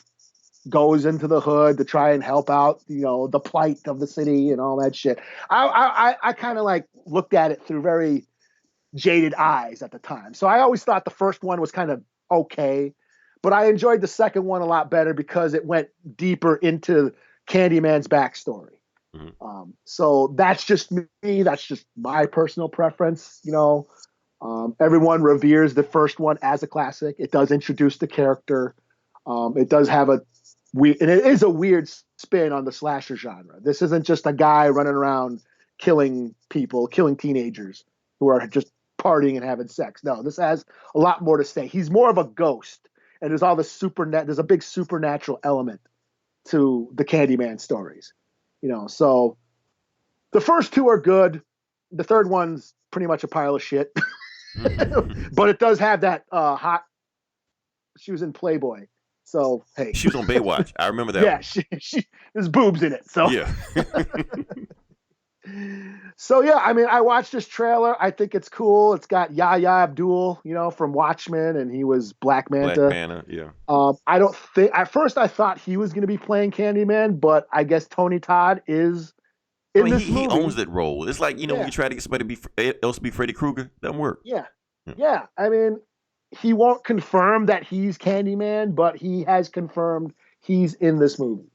goes into the hood to try and help out, you know, the plight of the city and all that shit. I kind of like looked at it through very jaded eyes at the time. So I always thought the first one was kind of okay, but I enjoyed the second one a lot better because it went deeper into Candyman's backstory. So that's just me. That's just my personal preference. You know, everyone reveres the first one as a classic. It does introduce the character. It does have and it is a weird spin on the slasher genre. This isn't just a guy running around killing people, killing teenagers who are just partying and having sex. No, this has a lot more to say. He's more of a ghost, and there's all this there's a big supernatural element to the Candyman stories. You know, so the first 2 are good. The third one's pretty much a pile of shit. But it does have that hot. She was in Playboy, so hey. She was on Baywatch. I remember that. Yeah, she there's boobs in it. So yeah. So yeah, I mean, I watched this trailer. I think it's cool. It's got Yahya Abdul, from Watchmen, and he was Black Black Manta. Panther, yeah. I don't think at first I thought he was going to be playing Candyman, but I guess Tony Todd is I in mean, this he movie. owns that role. It's like, when Yeah, you try to get somebody else to be Freddy Krueger, doesn't work. yeah, Yeah. yeah. I mean, he won't confirm that he's Candyman, but he has confirmed he's in this movie.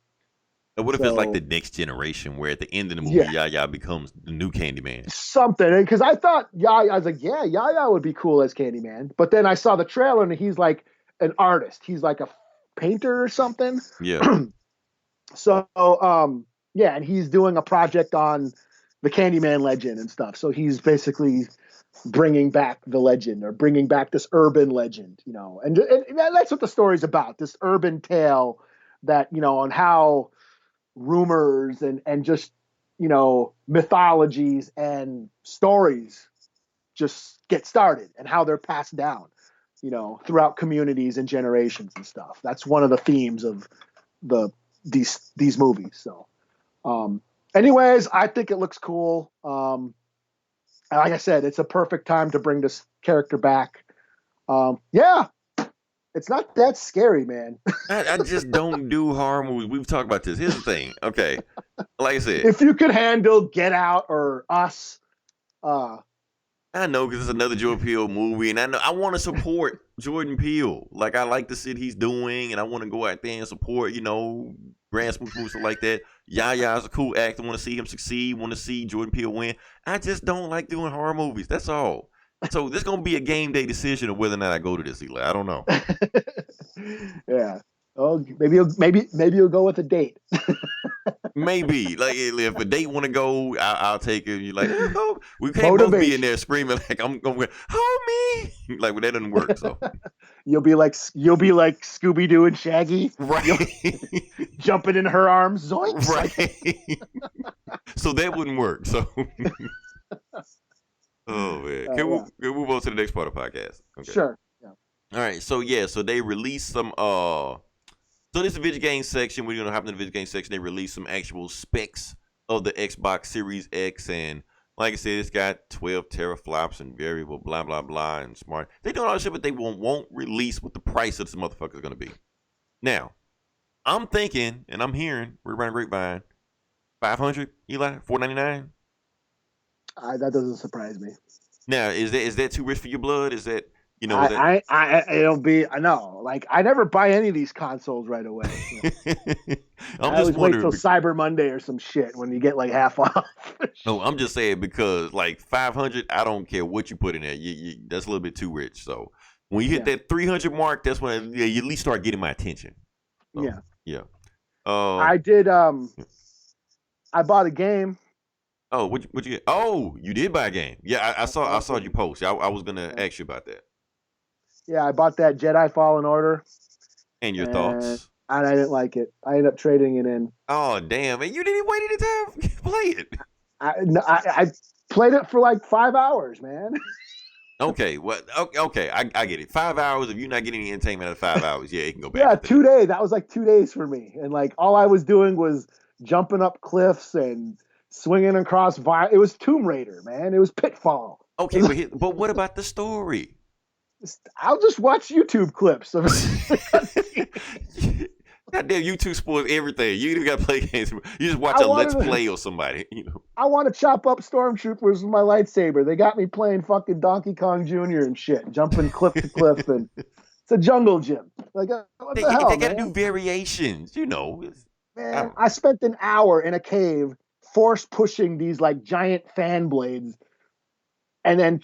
And what if it's like the So next generation, where at the end of the movie, yeah, Yaya becomes the new Candyman? something. Because I thought Yahya, I was like, yeah, Yahya would be cool as Candyman. But then I saw the trailer and he's like an artist. He's like a painter or something. Yeah. So yeah, and he's doing a project on the Candyman legend and stuff. So he's basically bringing back the legend, or bringing back this urban legend, and that's what the story's about. This urban tale that, on how rumors and just, mythologies and stories just get started, and how they're passed down, throughout communities and generations and stuff. That's one of the themes of these movies. So anyways, I think it looks cool. Like I said, it's a perfect time to bring this character back. Yeah, it's not that scary, man. I just don't do horror movies. We've talked about this. Here's the thing. Okay. Like I said, If you could handle Get Out or Us, I know, because it's another Jordan Peele movie, and I know I want to support Jordan Peele. Like, I like the shit he's doing, and I want to go out there and support, Grand Smooth movies, stuff like that. Yaya's a cool actor. Want to see him succeed. Want to see Jordan Peele win. I just don't like doing horror movies. That's all. So this gonna be a game day decision of whether or not I go to this, Eli. I don't know. yeah. Oh, maybe you'll go with a date. Maybe, like, if a date want to go, I'll take it. You like, we can't both be in there screaming like I'm going, hold me. Like, well, that doesn't work. So you'll be like Scooby Doo and Shaggy, right, jumping in her arms, zoinks. Right. So that wouldn't work. So, oh man, can we move on to the next part of the podcast? Okay. Sure. Yeah. All right. So so they released some. So this is the video game section. We're gonna hop in the video game section. They released some actual specs of the Xbox Series X, and like I said, it's got 12 teraflops and variable blah blah blah and smart. They doing all this shit, but they won't release what the price of this motherfucker is gonna be. Now, I'm thinking, and I'm hearing, we're running grapevine, 500, Eli, 499. That doesn't surprise me. Now, is that too rich for your blood? Is that it'll be, I know, like, I never buy any of these consoles right away. I'm I just always wait wondering. till Cyber Monday or some shit when you get like half off. No, I'm just saying, because like 500, I don't care what you put in there. That's a little bit too rich. So when you hit that 300 mark, that's when you at least start getting my attention. So, yeah. I did. I bought a game. Oh, what'd you get? Oh, you did buy a game. Yeah, I saw you post. I was gonna ask you about that. Yeah, I bought that Jedi Fallen Order. And your thoughts? And I didn't like it. I ended up trading it in. Oh, damn. And you didn't wait any time to play it. I played it for like 5 hours, man. Okay, well, okay, I get it. 5 hours. If you're not getting any entertainment out of 5 hours, yeah, it can go back. Yeah, 2 days. That was like 2 days for me. And like all I was doing was jumping up cliffs and swinging across. It was Tomb Raider, man. It was Pitfall. Okay, but what about the story? I'll just watch YouTube clips of Goddamn, YouTube spoils everything. You even got to play games. You just watch a Let's Play or somebody. I want to chop up stormtroopers with my lightsaber. They got me playing fucking Donkey Kong Jr. and shit, jumping cliff to cliff, and it's a jungle gym. Like, what the hell, they got to do variations, Man, I spent an hour in a cave, force pushing these like giant fan blades, and then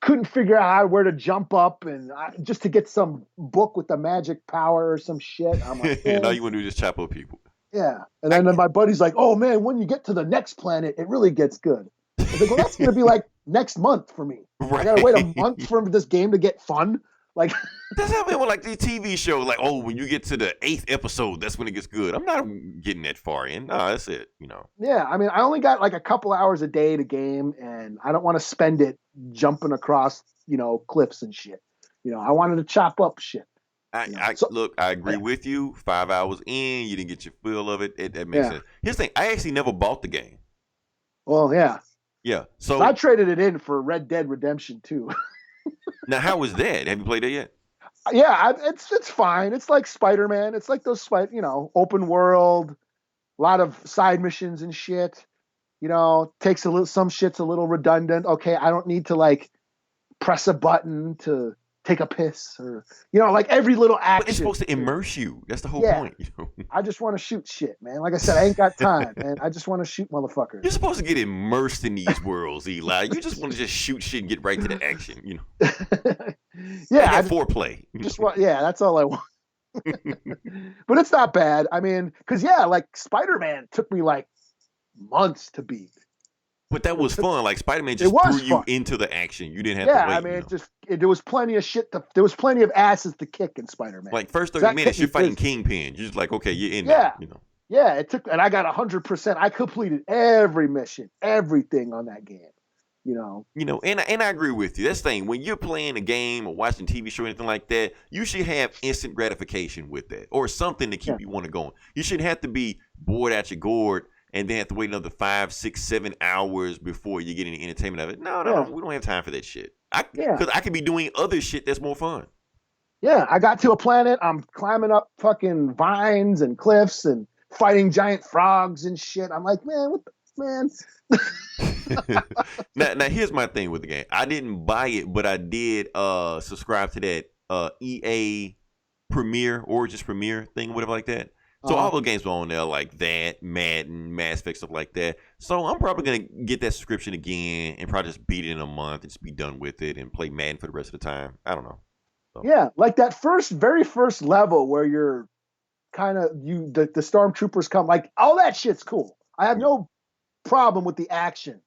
couldn't figure out where to jump up, and just to get some book with the magic power or some shit. I'm like, and all you want to do is just chop up people. Yeah. And then my buddy's like, oh man, when you get to the next planet, it really gets good. I was like, well, that's going to be like next month for me. Right. I got to wait a month for this game to get fun. Like, that's how people like these TV shows. Like, oh, when you get to the 8th episode, that's when it gets good. I'm not getting that far in. No, that's it. Yeah, I mean, I only got like a couple hours a day to game, and I don't want to spend it jumping across, cliffs and shit. I wanted to chop up shit. Look, I agree with you. 5 hours in, you didn't get your feel of it. That makes sense. Here's the thing: I actually never bought the game. Well, yeah. Yeah. So I So traded it in for Red Dead Redemption 2. now, how was that? Have you played that yet? Yeah, it's fine. It's like Spider-Man. It's like those open world, a lot of side missions and shit. Takes a little, some shit's a little redundant. Okay, I don't need to like press a button to take a piss or like every little But it's action. supposed to immerse you. That's the whole Yeah, point. I just want to shoot shit, man. Like I said, I ain't got time, man. I just want to shoot motherfuckers. You're supposed to get immersed in these worlds, Eli. You just want to just shoot shit and get right to the action. Yeah, I foreplay. just want. Yeah, that's all I want. But it's not bad. I mean, because like Spider-Man took me like months to beat. But that was fun. Like Spider-Man just threw you into the action. You didn't have to wait. I mean, there was plenty of shit. There was plenty of asses to kick in Spider-Man. Like first 30 minutes, you're fighting Kingpin. You're just like, okay, you're in there. Yeah, it took, and I got 100%. I completed every mission, everything on that game. And I agree with you. That's the thing. When you're playing a game or watching a TV show or anything like that, you should have instant gratification with that, or something to keep you want to go. You shouldn't have to be bored out your gourd and then have to wait another 5, 6, 7 hours before you get any entertainment of it. No, we don't have time for that shit. Because I could be doing other shit that's more fun. Yeah, I got to a planet. I'm climbing up fucking vines and cliffs and fighting giant frogs and shit. I'm like, man, what the man? now here's my thing with the game. I didn't buy it, but I did subscribe to that EA Premier, Origins Premier thing, whatever like that. So all the games were on there like that, Madden, Mass Effect, stuff like that. So I'm probably going to get that subscription again and probably just beat it in a month and just be done with it and play Madden for the rest of the time. I don't know. So. Yeah, like that very first level where you're kind of, the stormtroopers come, like all that shit's cool. I have no problem with the action.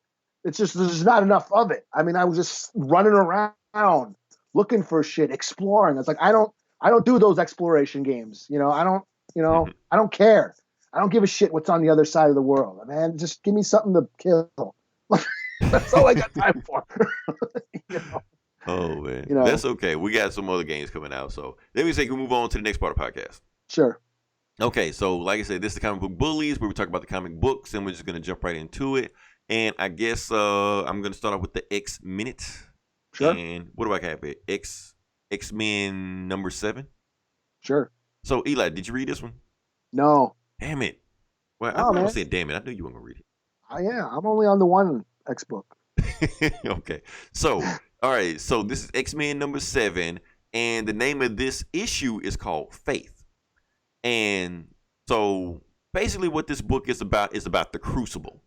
It's just there's not enough of it. I mean, I was just running around looking for shit, exploring. It's like I don't do those exploration games. I don't care. I don't give a shit what's on the other side of the world. Man, just give me something to kill. That's all I got time for. Oh man, that's okay. We got some other games coming out, so let me say we move on to the next part of the podcast. Sure. Okay, so like I said, this is the Comic Book Bullies, where we talk about the comic books, and we're just gonna jump right into it. And I guess I'm gonna start off with the X Minute. Sure. And what do I have here? X-Men number 7. Sure. So Eli, did you read this one? No. Damn it. Well, I'm not saying damn it. I knew you weren't gonna read it. Yeah, I'm only on the one X book. Okay. So, all right. So this is X-Men number 7, and the name of this issue is called Faith. And so basically what this book is about the Crucible.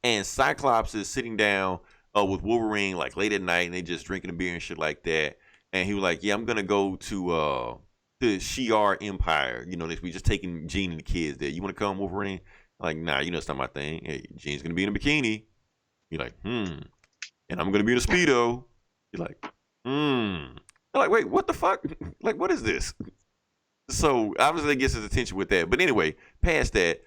And Cyclops is sitting down with Wolverine like late at night, and they just drinking a beer and shit like that. And he was like, yeah, I'm going to go to the Shi'ar Empire. Next week, just taking Jean and the kids there. You want to come, Wolverine? Like, nah, it's not my thing. Hey, Jean's going to be in a bikini. You're like, And I'm going to be in a Speedo. You're like, You're like, wait, what the fuck? Like, what is this? So obviously, it gets his attention with that. But anyway, past that,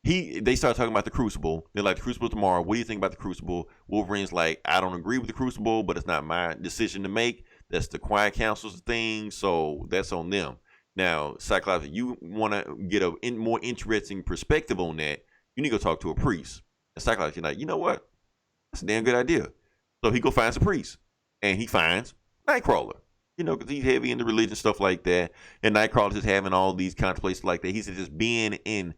they start talking about the Crucible. They're like, the Crucible tomorrow. What do you think about the Crucible? Wolverine's like, I don't agree with the Crucible, but it's not my decision to make. That's the Quiet Council's thing, so that's on them. Now, Cyclops, if you want to get a more interesting perspective on that, you need to go talk to a priest. And Cyclops, you're like, you know what? That's a damn good idea. So he go finds a priest, and he finds Nightcrawler. Because he's heavy into religion, stuff like that. And Nightcrawler's just having all these contemplations like that. He said just being in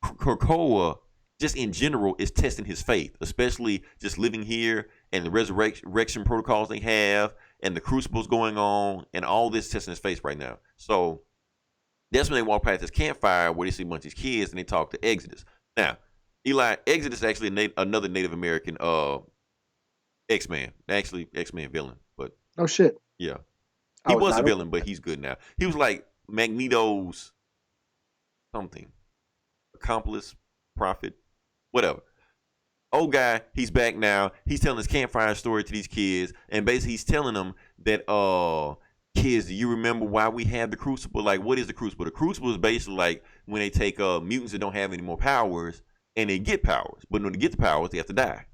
Krakoa, just in general, is testing his faith, especially just living here and the resurrection protocols they have and the crucibles going on and all this testing his faith right now. So that's when they walk past this campfire where they see a bunch of these kids and they talk to Exodus. Now, Eli, Exodus is actually another Native American X-Man. Actually, X-Man villain. But oh, shit. Yeah. He was a villain, but he's good now. He was like Magneto's something. Accomplice, prophet, whatever. Old guy, he's back now. He's telling his campfire story to these kids, and basically he's telling them that, kids, do you remember why we have the Crucible? Like, what is the Crucible? The Crucible is basically like when they take mutants that don't have any more powers, and they get powers. But when they get the powers, they have to die.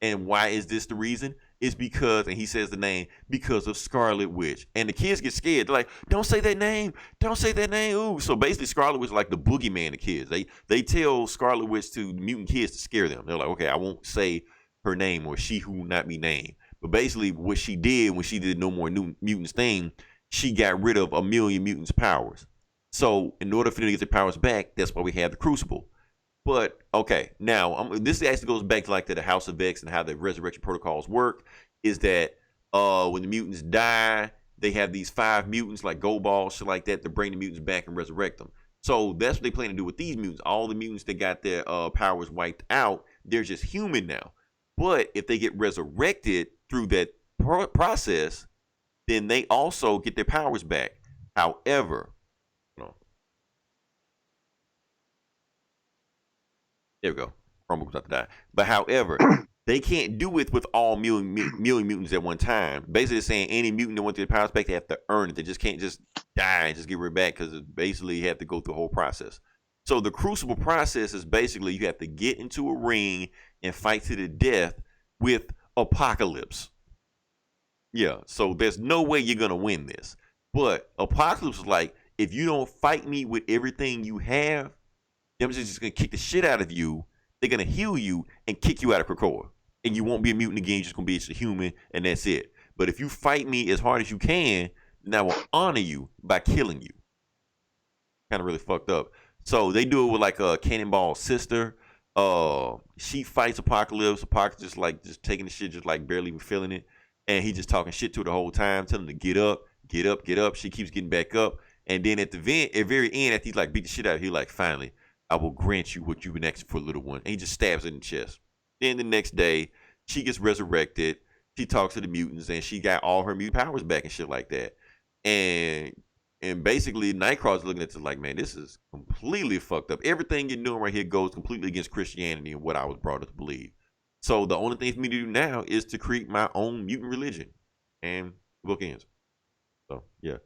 And why is this the reason? It's because, and he says the name, because of Scarlet Witch. And the kids get scared. They're like, don't say that name. Don't say that name. Ooh. So basically Scarlet Witch is like the boogeyman of kids. They tell Scarlet Witch to mutant kids to scare them. They're like, okay, I won't say her name, or she who will not be named. But basically, what she did when she did No More New Mutants thing, she got rid of 1,000,000 mutants' powers. So in order for them to get their powers back, that's why we have the Crucible. But okay, now this actually goes back to like to the House of X and how the resurrection protocols work. Is that when the mutants die, they have these 5 mutants like Go Ball, shit like that, to bring the mutants back and resurrect them. So that's what they plan to do with these mutants. All the mutants that got their powers wiped out, they're just human now. But if they get resurrected through that process, then they also get their powers back. However, there we go. Chromebook was about to die. But however, they can't do it with all million mutants at one time. Basically, saying any mutant that wants their powers back, they have to earn it. They just can't just die and just get rid back, because basically you have to go through the whole process. So the Crucible process is basically you have to get into a ring and fight to the death with Apocalypse. Yeah, so there's no way you're going to win this. But Apocalypse is like, if you don't fight me with everything you have, I'm just going to kick the shit out of you. They're going to heal you and kick you out of Krakoa. And you won't be a mutant again. You're just going to be a human, and that's it. But if you fight me as hard as you can, then I will honor you by killing you. Kind of really fucked up. So they do it with like Cannonball's sister. She fights Apocalypse. Apocalypse just taking the shit, just like barely even feeling it. And he just talking shit to her the whole time, telling her to get up, get up, get up. She keeps getting back up. And then at the very end, after he like beat the shit out of her, he like, finally, I will grant you what you've been asking for, little one. And he just stabs her in the chest. Then the next day, she gets resurrected. She talks to the mutants, and she got all her mutant powers back and shit like that. And basically, Nightcrawler's looking at it like, man, this is completely fucked up. Everything you're doing right here goes completely against Christianity and what I was brought up to believe. So the only thing for me to do now is to create my own mutant religion. And the book ends. So, yeah.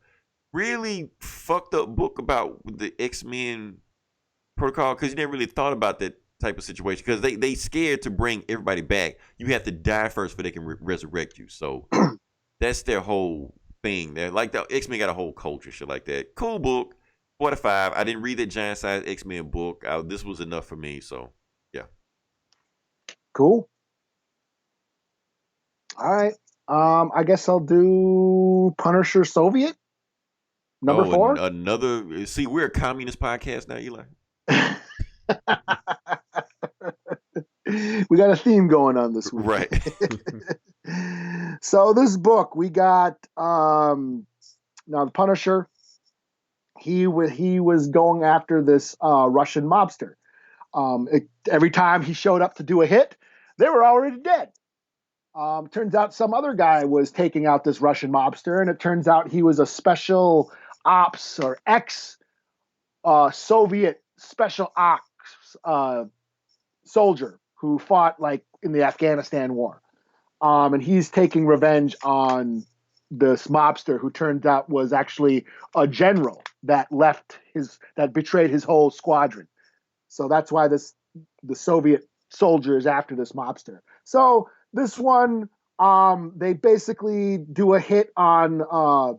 Really fucked up book about the X-Men protocol, because you never really thought about that type of situation, because they scared to bring everybody back. You have to die first before they can resurrect you. So that's their whole thing. They're like, the X-Men got a whole culture, shit like that. Cool book. 4 out of 5. I didn't read that giant size X-Men book. This was enough for me. So yeah. Cool. All right. I guess I'll do Punisher Soviet. Number 4. Another. See, we're a communist podcast now, Eli. We got a theme going on this week. Right. So this book, we got now the Punisher. He was going after this Russian mobster. Every time he showed up to do a hit, they were already dead. Turns out some other guy was taking out this Russian mobster, and it turns out he was a special ops or ex-Soviet special ops soldier who fought like in the Afghanistan war. And he's taking revenge on this mobster who turned out was actually a general that betrayed his whole squadron. So that's why the Soviet soldier is after this mobster. So this one, they basically do a hit on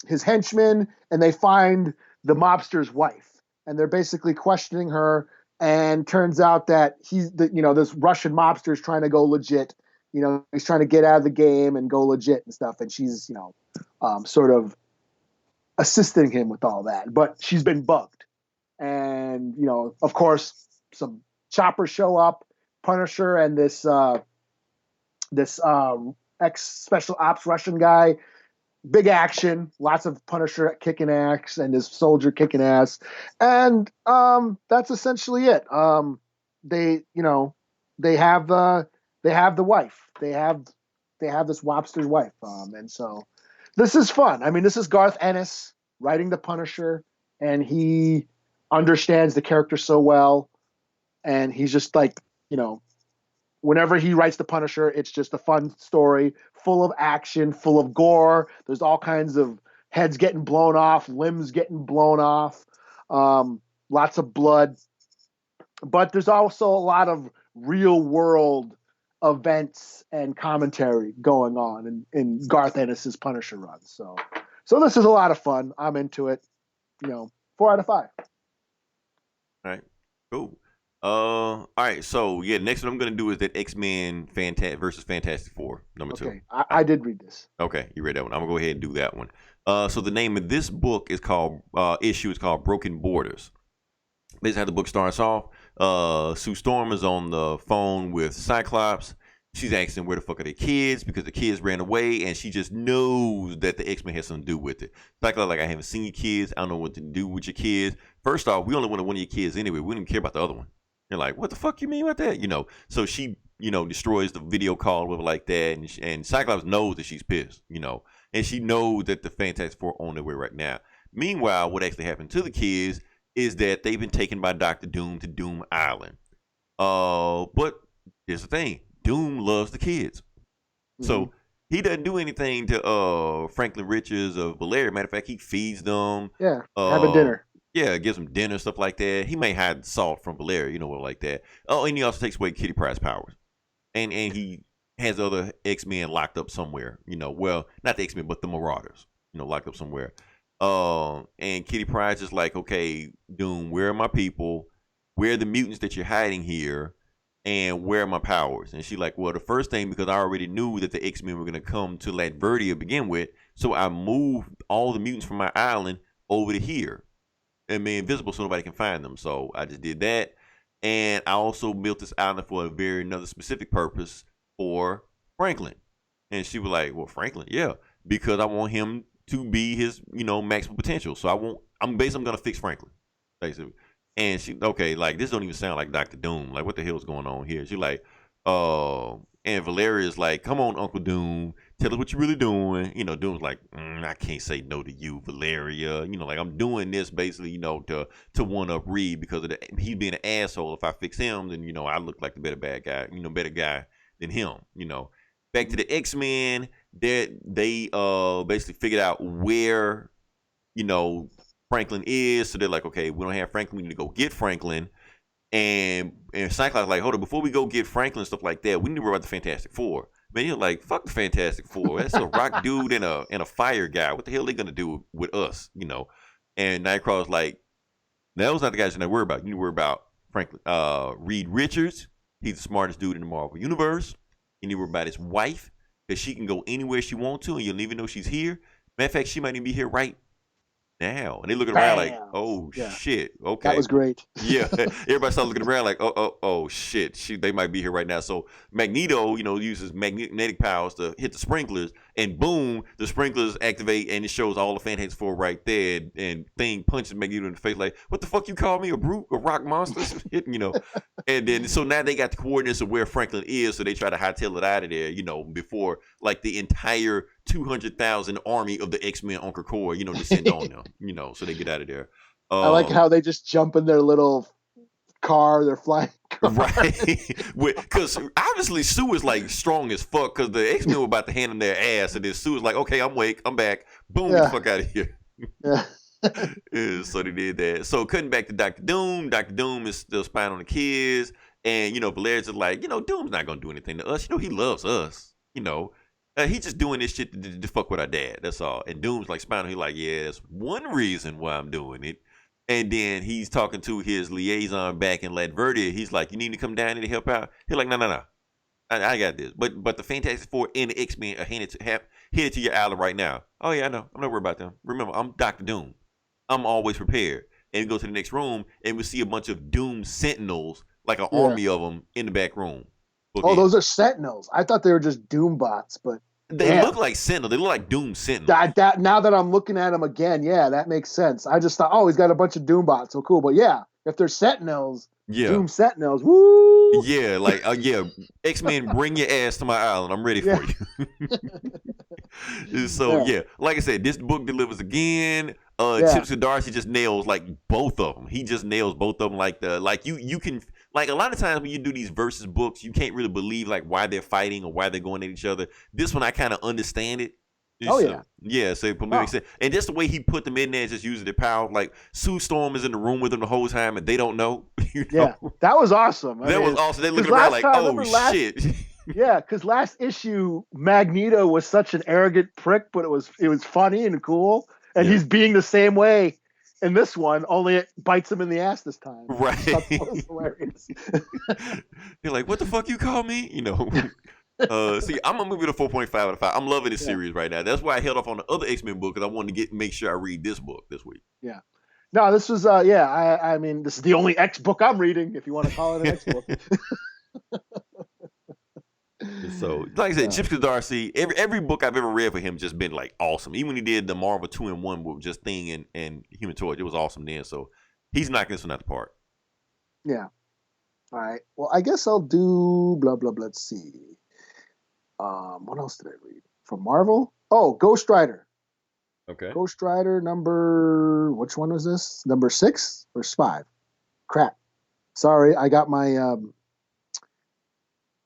his henchmen, and they find the mobster's wife, and they're basically questioning her. And turns out that this Russian mobster is trying to go legit. He's trying to get out of the game and go legit and stuff. And she's, sort of assisting him with all that. But she's been bugged. And, of course, some choppers show up, Punisher and this ex-special ops Russian guy. Big action, lots of Punisher kicking ass and his soldier kicking ass, and that's essentially it. They have the wife. They have this Wobster's wife, and so this is fun. I mean, this is Garth Ennis writing the Punisher, and he understands the character so well, and he's just like, whenever he writes the Punisher, it's just a fun story, full of action, full of gore. There's all kinds of heads getting blown off, limbs getting blown off, lots of blood. But there's also a lot of real world events and commentary going on in Garth Ennis's Punisher run. So this is a lot of fun. I'm into it. 4 out of 5. All right. Cool. All right. So yeah, next one I'm gonna do is that X-Men versus Fantastic Four number two. Okay, I did read this. Okay, you read that one. I'm gonna go ahead and do that one. So the name of this book is called issue is called Broken Borders. Basically, how the book starts off. Sue Storm is on the phone with Cyclops. She's asking where the fuck are the kids because the kids ran away, and she just knows that the X-Men has something to do with it. Cyclops like, I haven't seen your kids. I don't know what to do with your kids. First off, we only wanted one of your kids anyway. We didn't even care about the other one. They're like, what the fuck you mean about that? So she, destroys the video call with like that, and Cyclops knows that she's pissed, and she knows that the Fantastic Four are on their way right now. Meanwhile, what actually happened to the kids is that they've been taken by Doctor Doom to Doom Island. But here's the thing: Doom loves the kids, so he doesn't do anything to Franklin Richards or Valeria. Matter of fact, he feeds them. Yeah, having dinner. Yeah, gives them dinner, stuff like that. He may hide salt from Valeria, like that. Oh, and he also takes away Kitty Pryde's powers, and he has other X-Men locked up somewhere. Well, not the X-Men, but the Marauders. Locked up somewhere. And Kitty Pryde's just like, okay, Doom, where are my people? Where are the mutants that you're hiding here? And where are my powers? And she's like, well, the first thing, because I already knew that the X-Men were going to come to Latveria to begin with, so I moved all the mutants from my island over to here and made invisible so nobody can find them. So I just did that. And I also built this island for another specific purpose for Franklin. And she was like, well, Franklin, yeah, because I want him to be his, maximum potential. So I'm going to fix Franklin, basically. And she, okay, like, this don't even sound like Dr. Doom. Like, what the hell is going on here? She's like, and Valeria's like, come on, Uncle Doom, tell us what you're really doing. Doom's like, I can't say no to you, Valeria. Like, I'm doing this basically, to one up Reed because of he being an asshole. If I fix him, then, I look like the better guy than him, Back to the X-Men, they basically figured out where, Franklin is. So they're like, okay, we don't have Franklin. We need to go get Franklin. And Cyclops like, hold on, before we go get Franklin and stuff like that, we need to worry about the Fantastic Four. Man, you're like, fuck the Fantastic Four. That's a rock dude and a fire guy. What the hell are they gonna do with us? And Nightcrawler's like, that was not the guys you need to worry about. You need to worry about Franklin, Reed Richards. He's the smartest dude in the Marvel Universe. You need to worry about his wife, because she can go anywhere she wants to, and you'll even know she's here. Matter of fact, she might even be here right now. And they looking around like, oh shit, okay, that was great. Yeah, everybody started looking around like, oh shit, they might be here right now. So Magneto, uses magnetic powers to hit the sprinklers, and boom, the sprinklers activate, and it shows all the Fantastic Four right there. And Thing punches Magneto in the face like, what the fuck you call me, a brute, a rock monster? And then so now they got the coordinates of where Franklin is, so they try to hightail it out of there, before like the entire 200,000 army of the X-Men on Krakoa, descend on them, so they get out of there. I like how they just jump in their little car, their flying car. Right. Because obviously Sue is like strong as fuck, because the X-Men were about to hand them their ass, and then Sue is like, okay, I'm awake, I'm back. Boom, get the fuck out of here. Yeah. So they did that. So cutting back to Dr. Doom. Dr. Doom is still spying on the kids. And, Valeria's just like, Doom's not going to do anything to us. He loves us. He's just doing this shit to fuck with our dad. That's all. And Doom's like spying on him. He's like, yeah, that's one reason why I'm doing it. And then he's talking to his liaison back in Latveria. He's like, you need to come down here to help out? He's like, no. I got this. But the Fantastic Four and the X-Men are headed to your island right now. Oh, yeah, I know. I'm not worried about them. Remember, I'm Dr. Doom. I'm always prepared. And we go to the next room, and we see a bunch of Doom Sentinels, like an army of them, in the back room. Oh, those are Sentinels. I thought they were just Doom bots, but they look like Sentinels. They look like Doom Sentinels. Now that I'm looking at them again, yeah, that makes sense. I just thought, oh, he's got a bunch of Doom bots. So cool. But yeah, if they're Sentinels, Doom Sentinels, woo! Yeah, like, X-Men, bring your ass to my island. I'm ready for you. So, like I said, this book delivers again. Chip Zdarsky just nails like both of them. He just nails both of them. You can, like, a lot of times when you do these versus books, you can't really believe like why they're fighting or why they're going at each other. This one I kind of understand it. So it makes sense. And just the way he put them in there, just using their power. Like Sue Storm is in the room with them the whole time, and they don't know. Yeah, that was awesome. That was awesome. They looking around like, oh shit. Yeah, because last issue Magneto was such an arrogant prick, but it was funny and cool, and he's being the same way in this one, only it bites him in the ass this time. Right. That's hilarious. They're like, what the fuck you call me? You know. See, I'm gonna move it to 4.5 out of 5. I'm loving this series right now. That's why I held off on the other X-Men book, because I wanted to make sure I read this book this week. Yeah. No, this was I mean, this is the only X book I'm reading, if you want to call it an X book. So, like I said, Chip Zdarsky, every book I've ever read for him just been like awesome. Even when he did the Marvel 2-in-1 book, just Thing and Human Torch, it was awesome then. So he's knocking this one out the park. Yeah. All right. Well, I guess I'll do blah blah blah. Let's see. What else did I read from Marvel? Oh, Ghost Rider. Okay. Ghost Rider which one was this? Number 6 or 5? Crap. Sorry, I got my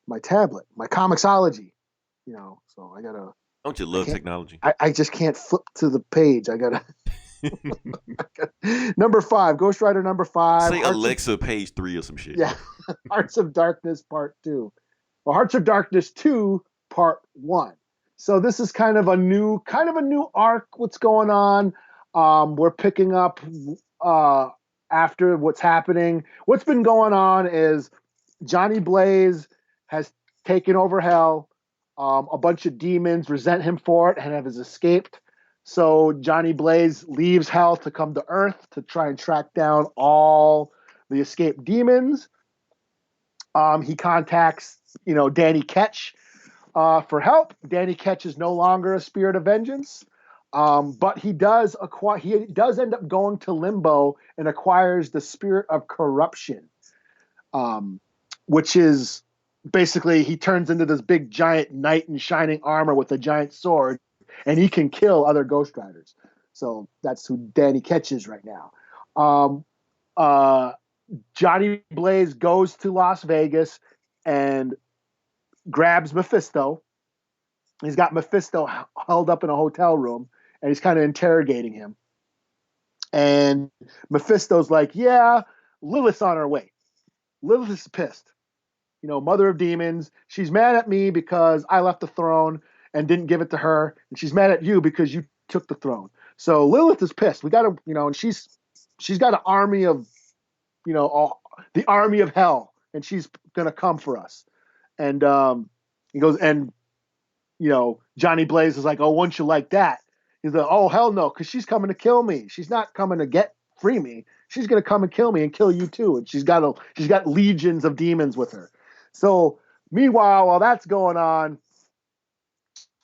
my tablet, my Comixology. You know, so I gotta. Don't you love technology? I just can't flip to the page. I gotta. Number 5, Ghost Rider number 5. Say Alexa, page 3 or some shit. Yeah, Hearts of Darkness Part 2. Well, Hearts of Darkness 2 Part 1. So this is kind of a new arc. What's going on? We're picking up after what's happening. What's been going on is Johnny Blaze has taken over hell. A bunch of demons resent him for it and have escaped. So Johnny Blaze leaves hell to come to Earth to try and track down all the escaped demons. He contacts, Danny Ketch for help. Danny Ketch is no longer a spirit of vengeance, but he does end up going to Limbo and acquires the spirit of corruption, which is basically he turns into this big giant knight in shining armor with a giant sword, and he can kill other Ghost Riders. So that's who Danny Ketch is right now. Johnny Blaze goes to Las Vegas and grabs Mephisto. He's got Mephisto held up in a hotel room, and he's kind of interrogating him. And Mephisto's like, yeah, Lilith's on her way. Lilith is pissed. Mother of demons. She's mad at me because I left the throne and didn't give it to her. And she's mad at you because you took the throne. So Lilith is pissed. We got to, and she's got an army of, the army of hell, and she's going to come for us. And he goes, and, Johnny Blaze is like, oh, wouldn't you like that? He's like, oh, hell no, because she's coming to kill me. She's not coming to free me. She's going to come and kill me and kill you too. And she's got legions of demons with her. So meanwhile, while that's going on,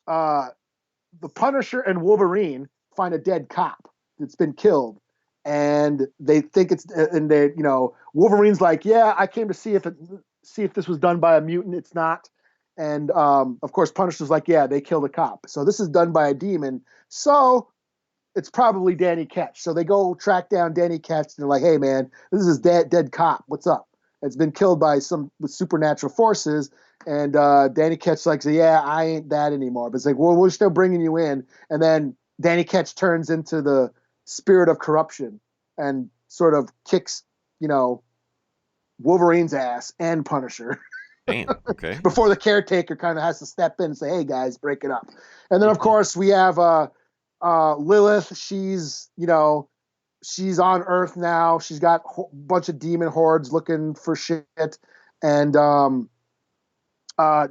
the Punisher and Wolverine find a dead cop that's been killed. And they think Wolverine's like, yeah, I came to see if this was done by a mutant. It's not. And of course, Punisher's like, yeah, they killed a cop. So this is done by a demon. So it's probably Danny Ketch. So they go track down Danny Ketch, and they're like, hey man, this is dead cop. What's up? It's been killed by with supernatural forces. And Danny Ketch's like, yeah, I ain't that anymore. But it's like, well, we're still bringing you in. And then Danny Ketch turns into the spirit of corruption and sort of kicks, Wolverine's ass and Punisher. Damn, okay. Before the caretaker kind of has to step in and say, hey guys, break it up. And then of course we have Lilith. She's on Earth now. She's got a bunch of demon hordes looking for shit. And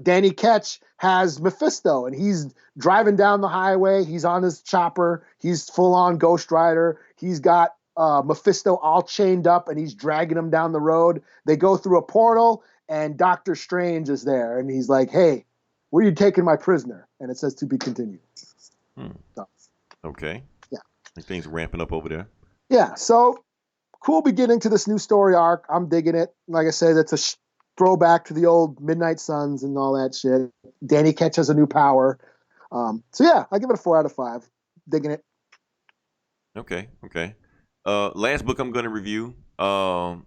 Danny Ketch has Mephisto, and he's driving down the highway. He's on his chopper. He's full on Ghost Rider. He's got Mephisto all chained up, and he's dragging him down the road. They go through a portal, and Doctor Strange is there, and he's like, hey, where are you taking my prisoner? And it says to be continued. So, okay. Yeah. Things ramping up over there. Yeah. So cool beginning to this new story arc. I'm digging it. Like I said, it's a throwback to the old Midnight Suns and all that shit. Danny Ketch has a new power. So yeah, I give it a 4 out of 5. Digging it. Okay. Last book I'm going to review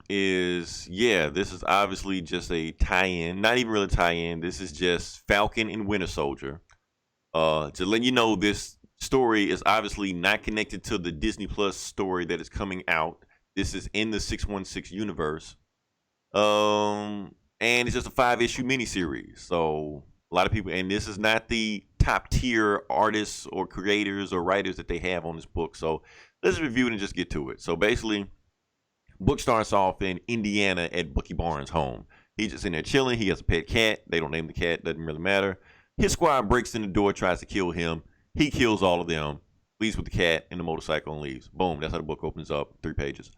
is, this is obviously just a tie-in. Not even really tie-in. This is just Falcon and Winter Soldier. To let you know, this story is obviously not connected to the Disney Plus story that is coming out. This is in the 616 universe. And it's just a 5-issue miniseries. So a lot of people, and this is not the top tier artists or creators or writers that they have on this book. So let's review it and just get to it. So basically, book starts off in Indiana at Bucky Barnes' home. He's just in there chilling. He has a pet cat. They don't name the cat. Doesn't really matter. His squad breaks in the door, tries to kill him. He kills all of them, leaves with the cat and the motorcycle and leaves. Boom. That's how the book opens up. 3 pages.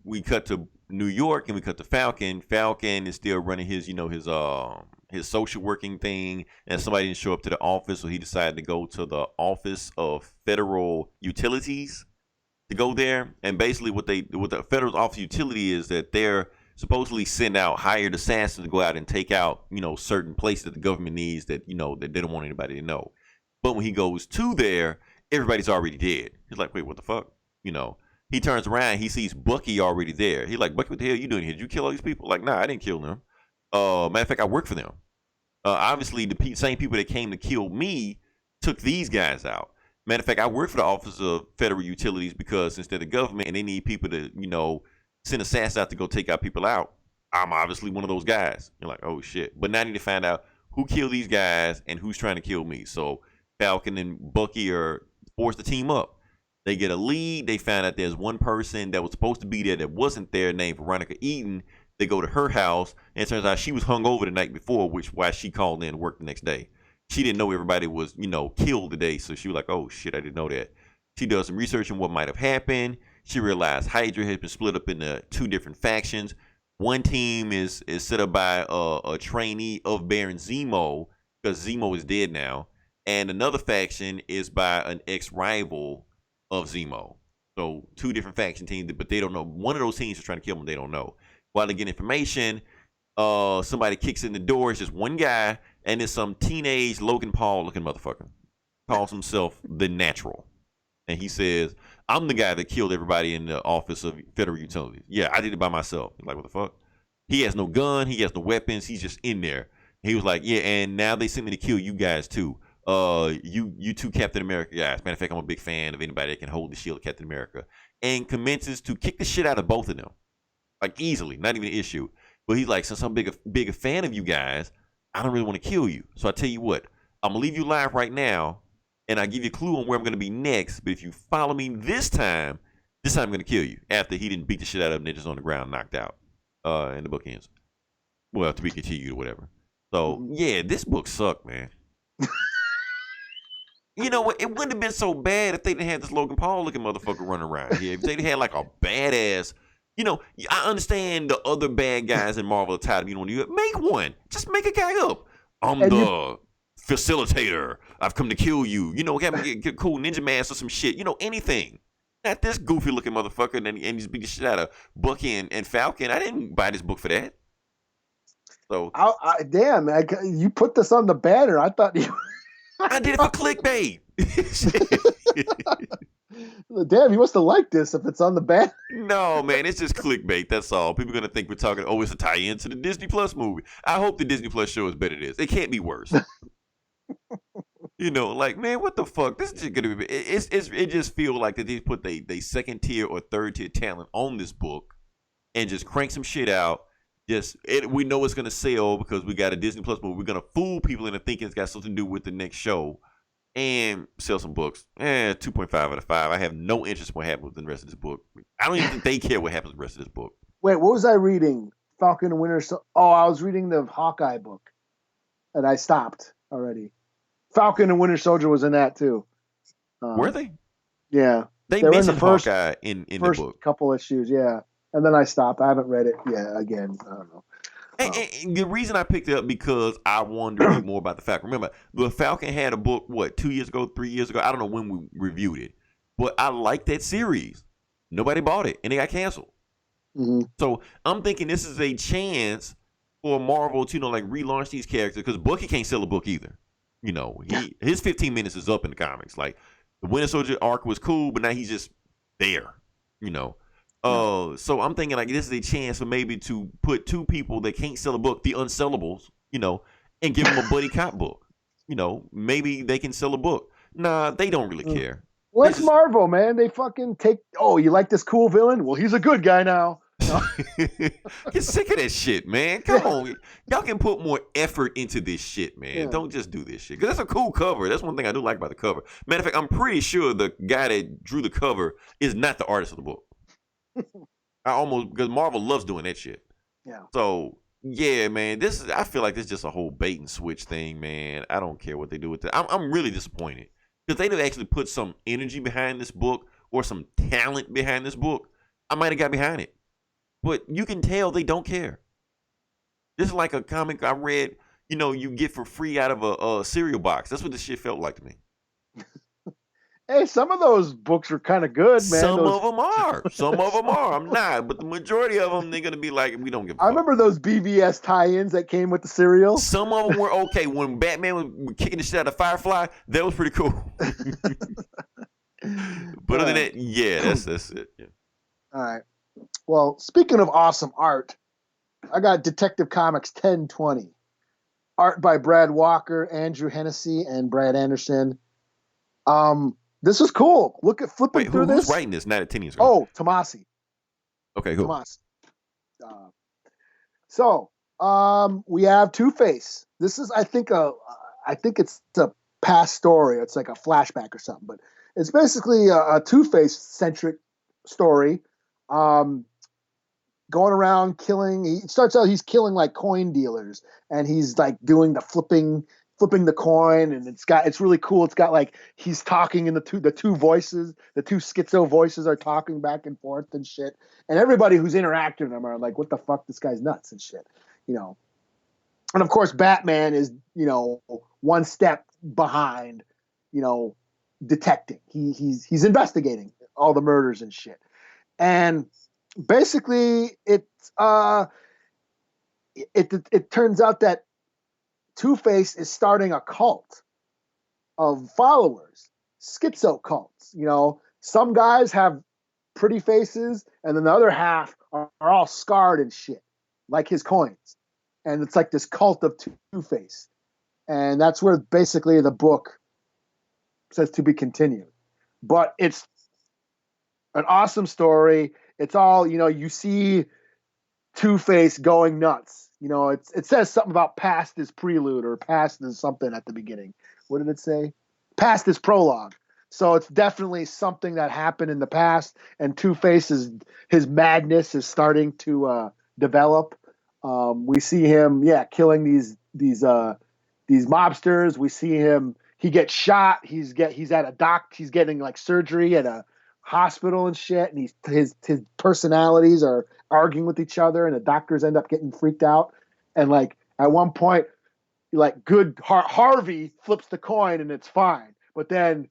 We cut to New York and we cut to Falcon. Falcon is still running his, his social working thing, and somebody didn't show up to the office, so he decided to go to the Office of Federal Utilities to go there. And basically what the Federal Office of Utility is that they're supposedly send out hired assassins to go out and take out, certain places that the government needs that, that they don't want anybody to know. But when he goes to there, everybody's already dead. He's like, wait, what the fuck? He turns around, he sees Bucky already there. He's like, Bucky, what the hell are you doing here? Did you kill all these people? Like, nah, I didn't kill them. Matter of fact, I work for them. Obviously, the same people that came to kill me took these guys out. Matter of fact, I work for the Office of Federal Utilities because instead of government and they need people to, send assassins out to go take out people out, I'm obviously one of those guys. You're like, oh shit. But now I need to find out who killed these guys and who's trying to kill me. So Falcon and Bucky are forced to team up. They get a lead. They find out there's one person that was supposed to be there that wasn't there named Veronica Eaton. They go to her house, and it turns out she was hung over the night before, which why she called in to work the next day. She didn't know everybody was, killed today, so she was like, oh, shit, I didn't know that. She does some research on what might have happened. She realized Hydra has been split up into 2 different factions. One team is set up by a trainee of Baron Zemo, because Zemo is dead now, and another faction is by an ex-rival of Zemo. So 2 different faction teams, but they don't know. One of those teams is trying to kill them, they don't know. While they get information, somebody kicks in the door. It's just one guy, and it's some teenage Logan Paul looking motherfucker. Calls himself the Natural. And he says, I'm the guy that killed everybody in the Office of Federal Utilities. Yeah, I did it by myself. Like, what the fuck? He has no gun. He has no weapons. He's just in there. He was like, yeah, and now they sent me to kill you guys too. You 2 Captain America guys. Matter of fact, I'm a big fan of anybody that can hold the shield of Captain America. And commences to kick the shit out of both of them. Like, easily. Not even an issue. But he's like, since I'm big a fan of you guys, I don't really want to kill you. So I tell you what, I'm going to leave you alive right now, and I give you a clue on where I'm going to be next. But if you follow me this time I'm going to kill you. After he didn't beat the shit out of them, they're just on the ground, knocked out. And the book ends. Well, to be continued or whatever. So, yeah, this book sucked, man. You know what? It wouldn't have been so bad if they didn't have this Logan Paul looking motherfucker running around here. If they had like a badass, I understand the other bad guys in Marvel are tired of being on you. Make one. Just make a guy up. I'm the facilitator. I've come to kill you. Have him get cool ninja mask or some shit. Anything. Not this goofy looking motherfucker and he's beating the shit out of Bucky and Falcon. I didn't buy this book for that. So damn, man, you put this on the banner. I thought you. I did it for clickbait. Damn, you must have liked this if it's on the banner. No, man, it's just clickbait. That's all. People are going to think we're talking, it's a tie-in to the Disney Plus movie. I hope the Disney Plus show is better than this. It can't be worse. Man, what the fuck? This is just going to be, it just feels like that they put they second tier or third tier talent on this book and just crank some shit out. We know it's going to sell because we got a Disney Plus movie. We're going to fool people into thinking it's got something to do with the next show and sell some books. 2.5 out of 5. I have no interest in what happens with the rest of this book. I don't even think they care what happens with the rest of this book. Wait, what was I reading? Falcon and Winter Soldier. Oh, I was reading the Hawkeye book, and I stopped already. Falcon and Winter Soldier was in that too. Were they? Yeah, they mentioned Hawkeye in the book. Couple issues, yeah. And then I stopped. I haven't read it yet. Again, I don't know. And the reason I picked it up because I wanted to read more about the Falcon. Remember, the Falcon had a book, 2 years ago, 3 years ago? I don't know when we reviewed it. But I liked that series. Nobody bought it, and it got canceled. Mm-hmm. So I'm thinking this is a chance for Marvel to, relaunch these characters because Bucky can't sell a book either. His 15 minutes is up in the comics. Like, the Winter Soldier arc was cool, but now he's just there, So I'm thinking this is a chance for maybe to put 2 people that can't sell a book, the unsellables, and give them a buddy cop book. Maybe they can sell a book. Nah, they don't really care. Well, it's Marvel, man. They fucking take, you like this cool villain? Well, he's a good guy now. Get sick of that shit, man. Come on. Y'all can put more effort into this shit, man. Yeah. Don't just do this shit. Because that's a cool cover. That's one thing I do like about the cover. Matter of fact, I'm pretty sure the guy that drew the cover is not the artist of the book. Because Marvel loves doing that shit. Yeah. So, yeah, man, I feel like this is just a whole bait and switch thing, man. I don't care what they do with it. I'm really disappointed. Because they didn't actually put some energy behind this book or some talent behind this book, I might have got behind it. But you can tell they don't care. This is like a comic I read, you get for free out of a cereal box. That's what this shit felt like to me. Hey, some of those books are kind of good, man. Some of them are. Some of them are. I'm not. But the majority of them, they're going to be like, we don't give a fuck. I remember those BVS tie-ins that came with the cereal. Some of them were okay. When Batman was kicking the shit out of Firefly, that was pretty cool. But other than that, yeah, that's it. Yeah. All right. Well, speaking of awesome art, I got Detective Comics 1020. Art by Brad Walker, Andrew Hennessy, and Brad Anderson. This is cool. Look at flipping through this. Who's writing this? Not at Tini's. Oh, Tomasi. Okay, cool. Tomasi. So we have Two-Face. This is, I think it's a past story. It's like a flashback or something, but it's basically a Two-Face centric story. Going around killing. He starts out, he's killing like coin dealers, and he's like doing the flipping the coin, and it's really cool. It's got like he's talking in the two voices, the two schizo voices are talking back and forth and shit. And everybody who's interacting with them are like, what the fuck, this guy's nuts and shit, And of course, Batman is, one step behind, detecting. He's investigating all the murders and shit. And basically it turns out that Two-Face is starting a cult of followers, schizo cults. Some guys have pretty faces, and then the other half are all scarred and shit, like his coins. And it's like this cult of Two-Face. And that's where basically the book says to be continued. But it's an awesome story. It's all, you see Two-Face going nuts. It says something about past is prelude or past is something at the beginning. What did it say? Past is prologue. So it's definitely something that happened in the past, and Two-Face his madness is starting to develop. We see him, killing these mobsters. We see him. He gets shot. He's at a He's getting like surgery at a hospital and shit, and his personalities are arguing with each other, and the doctors end up getting freaked out. And like at one point, like good Harvey flips the coin and it's fine, but then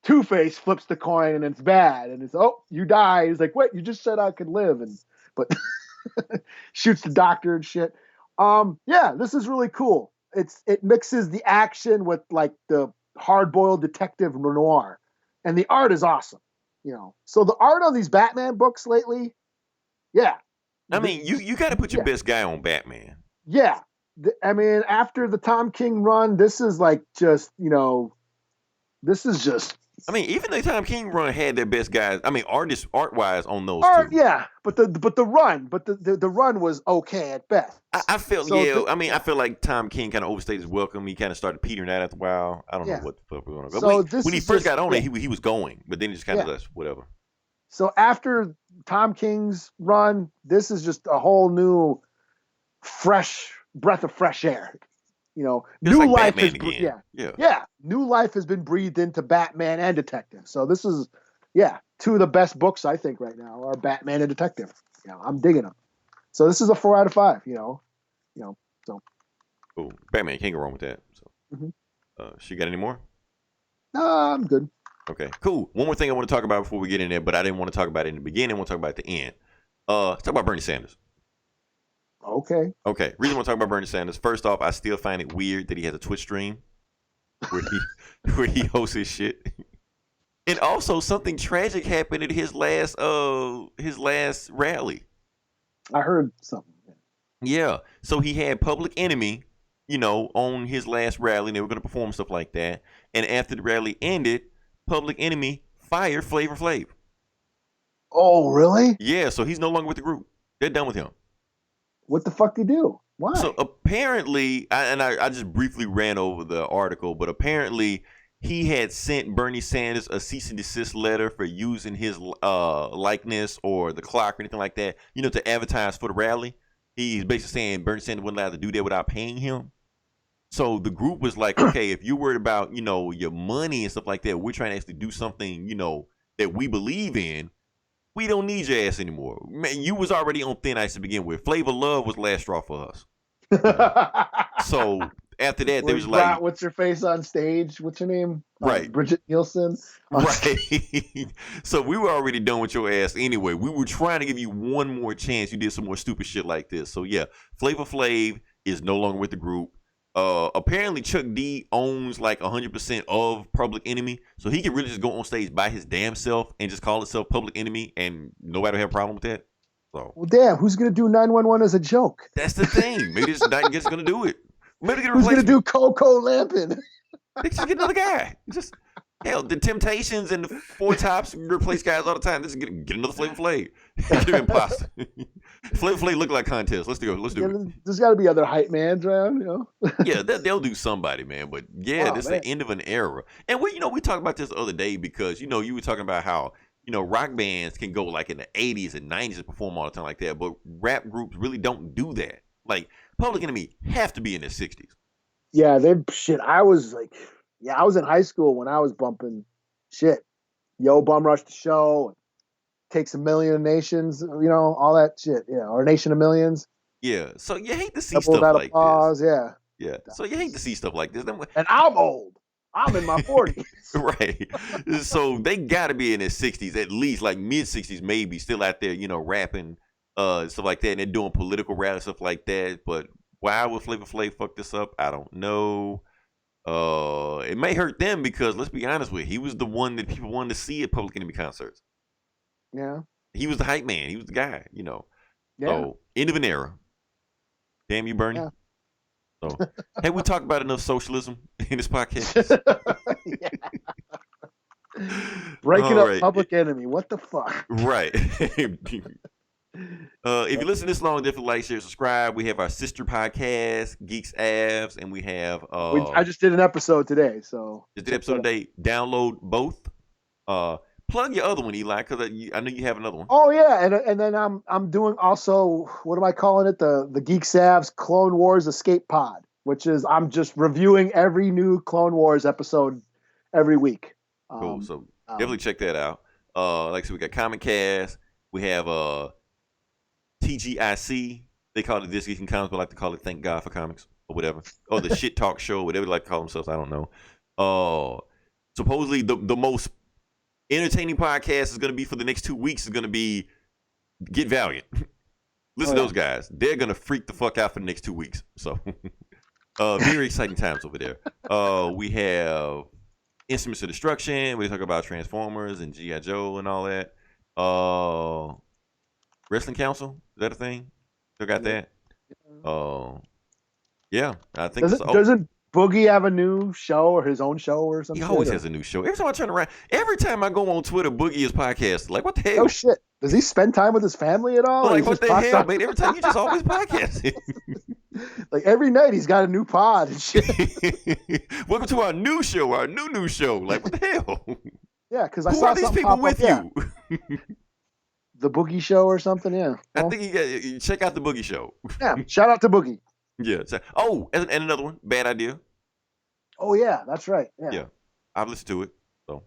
Two-Face flips the coin and it's bad, and it's, oh, you die. He's like, wait, you just said I could live, but shoots the doctor and shit. This is really cool. It mixes the action with like the hard-boiled detective noir, and the art is awesome. So the art on these Batman books lately, I mean, you got to put your best guy on Batman. Yeah. I mean, after the Tom King run, this is like just, this is just. I mean, even the Tom King run had their best guys. I mean, art-wise on those two. Yeah, but the run was okay at best. I felt, I feel like Tom King kind of overstayed his welcome. He kind of started petering out after a while. I don't know what the fuck we're going to go. So when he first got on it, he was going, but then he just kind of whatever. So after Tom King's run, this is just a whole new, fresh breath of fresh air. New like life Batman is new life has been breathed into Batman and Detective. So this is two of the best books I think right now are Batman and Detective. I'm digging them. So this is a 4 out of 5. So. Cool. Batman, can't go wrong with that. So, she got any more? No, I'm good. Okay, cool. One more thing I want to talk about before we get in there, but I didn't want to talk about it in the beginning. I want to talk about it at the end. Let's talk about Bernie Sanders. Okay. Reason I want to talk about Bernie Sanders. First off, I still find it weird that he has a Twitch stream where he hosts his shit. And also, something tragic happened at his last rally. I heard something. Yeah. So he had Public Enemy, on his last rally. And they were going to perform stuff like that. And after the rally ended, Public Enemy fired Flavor Flav. Oh, really? Yeah. So he's no longer with the group. They're done with him. What the fuck did he do? Why? So apparently, I just briefly ran over the article, but apparently he had sent Bernie Sanders a cease and desist letter for using his likeness or the clock or anything like that, to advertise for the rally. He's basically saying Bernie Sanders wasn't allowed to do that without paying him. So the group was like, okay, if you're worried about, your money and stuff like that, we're trying to actually do something, that we believe in. We don't need your ass anymore. Man, you was already on thin ice to begin with. Flavor Love was the last straw for us. So after that, there was like, what's her face on stage? What's her name? Right. Bridget Nielsen. Right. So we were already done with your ass anyway. We were trying to give you one more chance. You did some more stupid shit like this. So yeah, Flavor Flav is no longer with the group. Apparently Chuck D owns like 100% of Public Enemy, so he can really just go on stage by his damn self and just call himself Public Enemy, and nobody will have a problem with that. So, well, damn, who's gonna do 911 as a joke? That's the thing. Maybe it's not just gonna do it. Maybe get a who's gonna do Coco Lampin? They just get another guy. Just hell, the Temptations and the Four Tops replace guys all the time. Let's get another Flavor Flav. Get him imposter. Flavor Flav look like contest. Let's do it. There's got to be other hype mans around, Yeah, they'll do somebody, man. But yeah, this is the end of an era. And we talked about this the other day because you were talking about how rock bands can go like in the 80s and 90s and perform all the time like that, but rap groups really don't do that. Like Public Enemy have to be in their 60s. Yeah, I was in high school when I was bumping shit. Yo, Bum Rush the Show, Takes a Million Nations, all that shit. Yeah, or Nation of Millions. Yeah, so you hate to see stuff like this. Yeah. Yeah, so you hate to see stuff like this. And I'm old. I'm in my 40s. Right. So they got to be in their 60s, at least like mid 60s, maybe, still out there, rapping, stuff like that, and they're doing political rally stuff like that. But why would Flavor Flav fuck this up? I don't know. It may hurt them because let's be honest with you, he was the one that people wanted to see at Public Enemy concerts. Yeah. He was the hype man. He was the guy, Yeah. So end of an era. Damn you, Bernie. Yeah. So, hey, we talked about enough socialism in this podcast. Breaking up Public Enemy. What the fuck? Right. If you listen this long, definitely like, share, subscribe. We have our sister podcast, Geeks Avs, and we have. I just did an episode today, so just did episode today. Download both. Plug your other one, Eli, because I know you have another one. Oh yeah, and then I'm doing also, what am I calling it? The Geeks Avs Clone Wars Escape Pod, which is I'm just reviewing every new Clone Wars episode every week. Cool. So definitely check that out. Like I said, we got Comic Cast. We have TGIC. They call it This Geek in Comics, but I like to call it Thank God for Comics or whatever. Or the Shit Talk Show, whatever they like to call themselves. I don't know. Supposedly the most entertaining podcast is going to be for the next 2 weeks is going to be Get Valiant. Listen to those guys. They're going to freak the fuck out for the next 2 weeks. So very exciting times over there. We have Instruments of Destruction. We talk about Transformers and G.I. Joe and all that. Wrestling Council. Is that a thing? Still got that? Yeah. I think doesn't Boogie have a new show or his own show or something? He always has a new show. Every time I turn around, every time I go on Twitter, Boogie is podcasting. Like, what the hell? Oh, shit. Does he spend time with his family at all? Like, what the hell, man? Every time you just always podcasting. Like, every night he's got a new pod and shit. Welcome to our new show, our new show. Like, what the hell? Yeah, because I Who saw are these people with you? The Boogie Show or something, yeah. I think you check out the Boogie Show. Yeah, shout out to Boogie. Yeah. Oh, and another one. Bad Idea. Oh yeah, that's right. Yeah. I've listened to it. So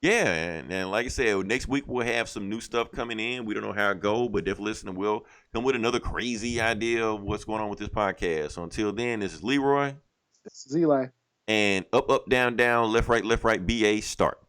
yeah. And like I said, next week we'll have some new stuff coming in. We don't know how it go, but definitely listen and we'll come with another crazy idea of what's going on with this podcast. So until then, this is Leroy. This is Eli. And up, down, left, right, BA, start.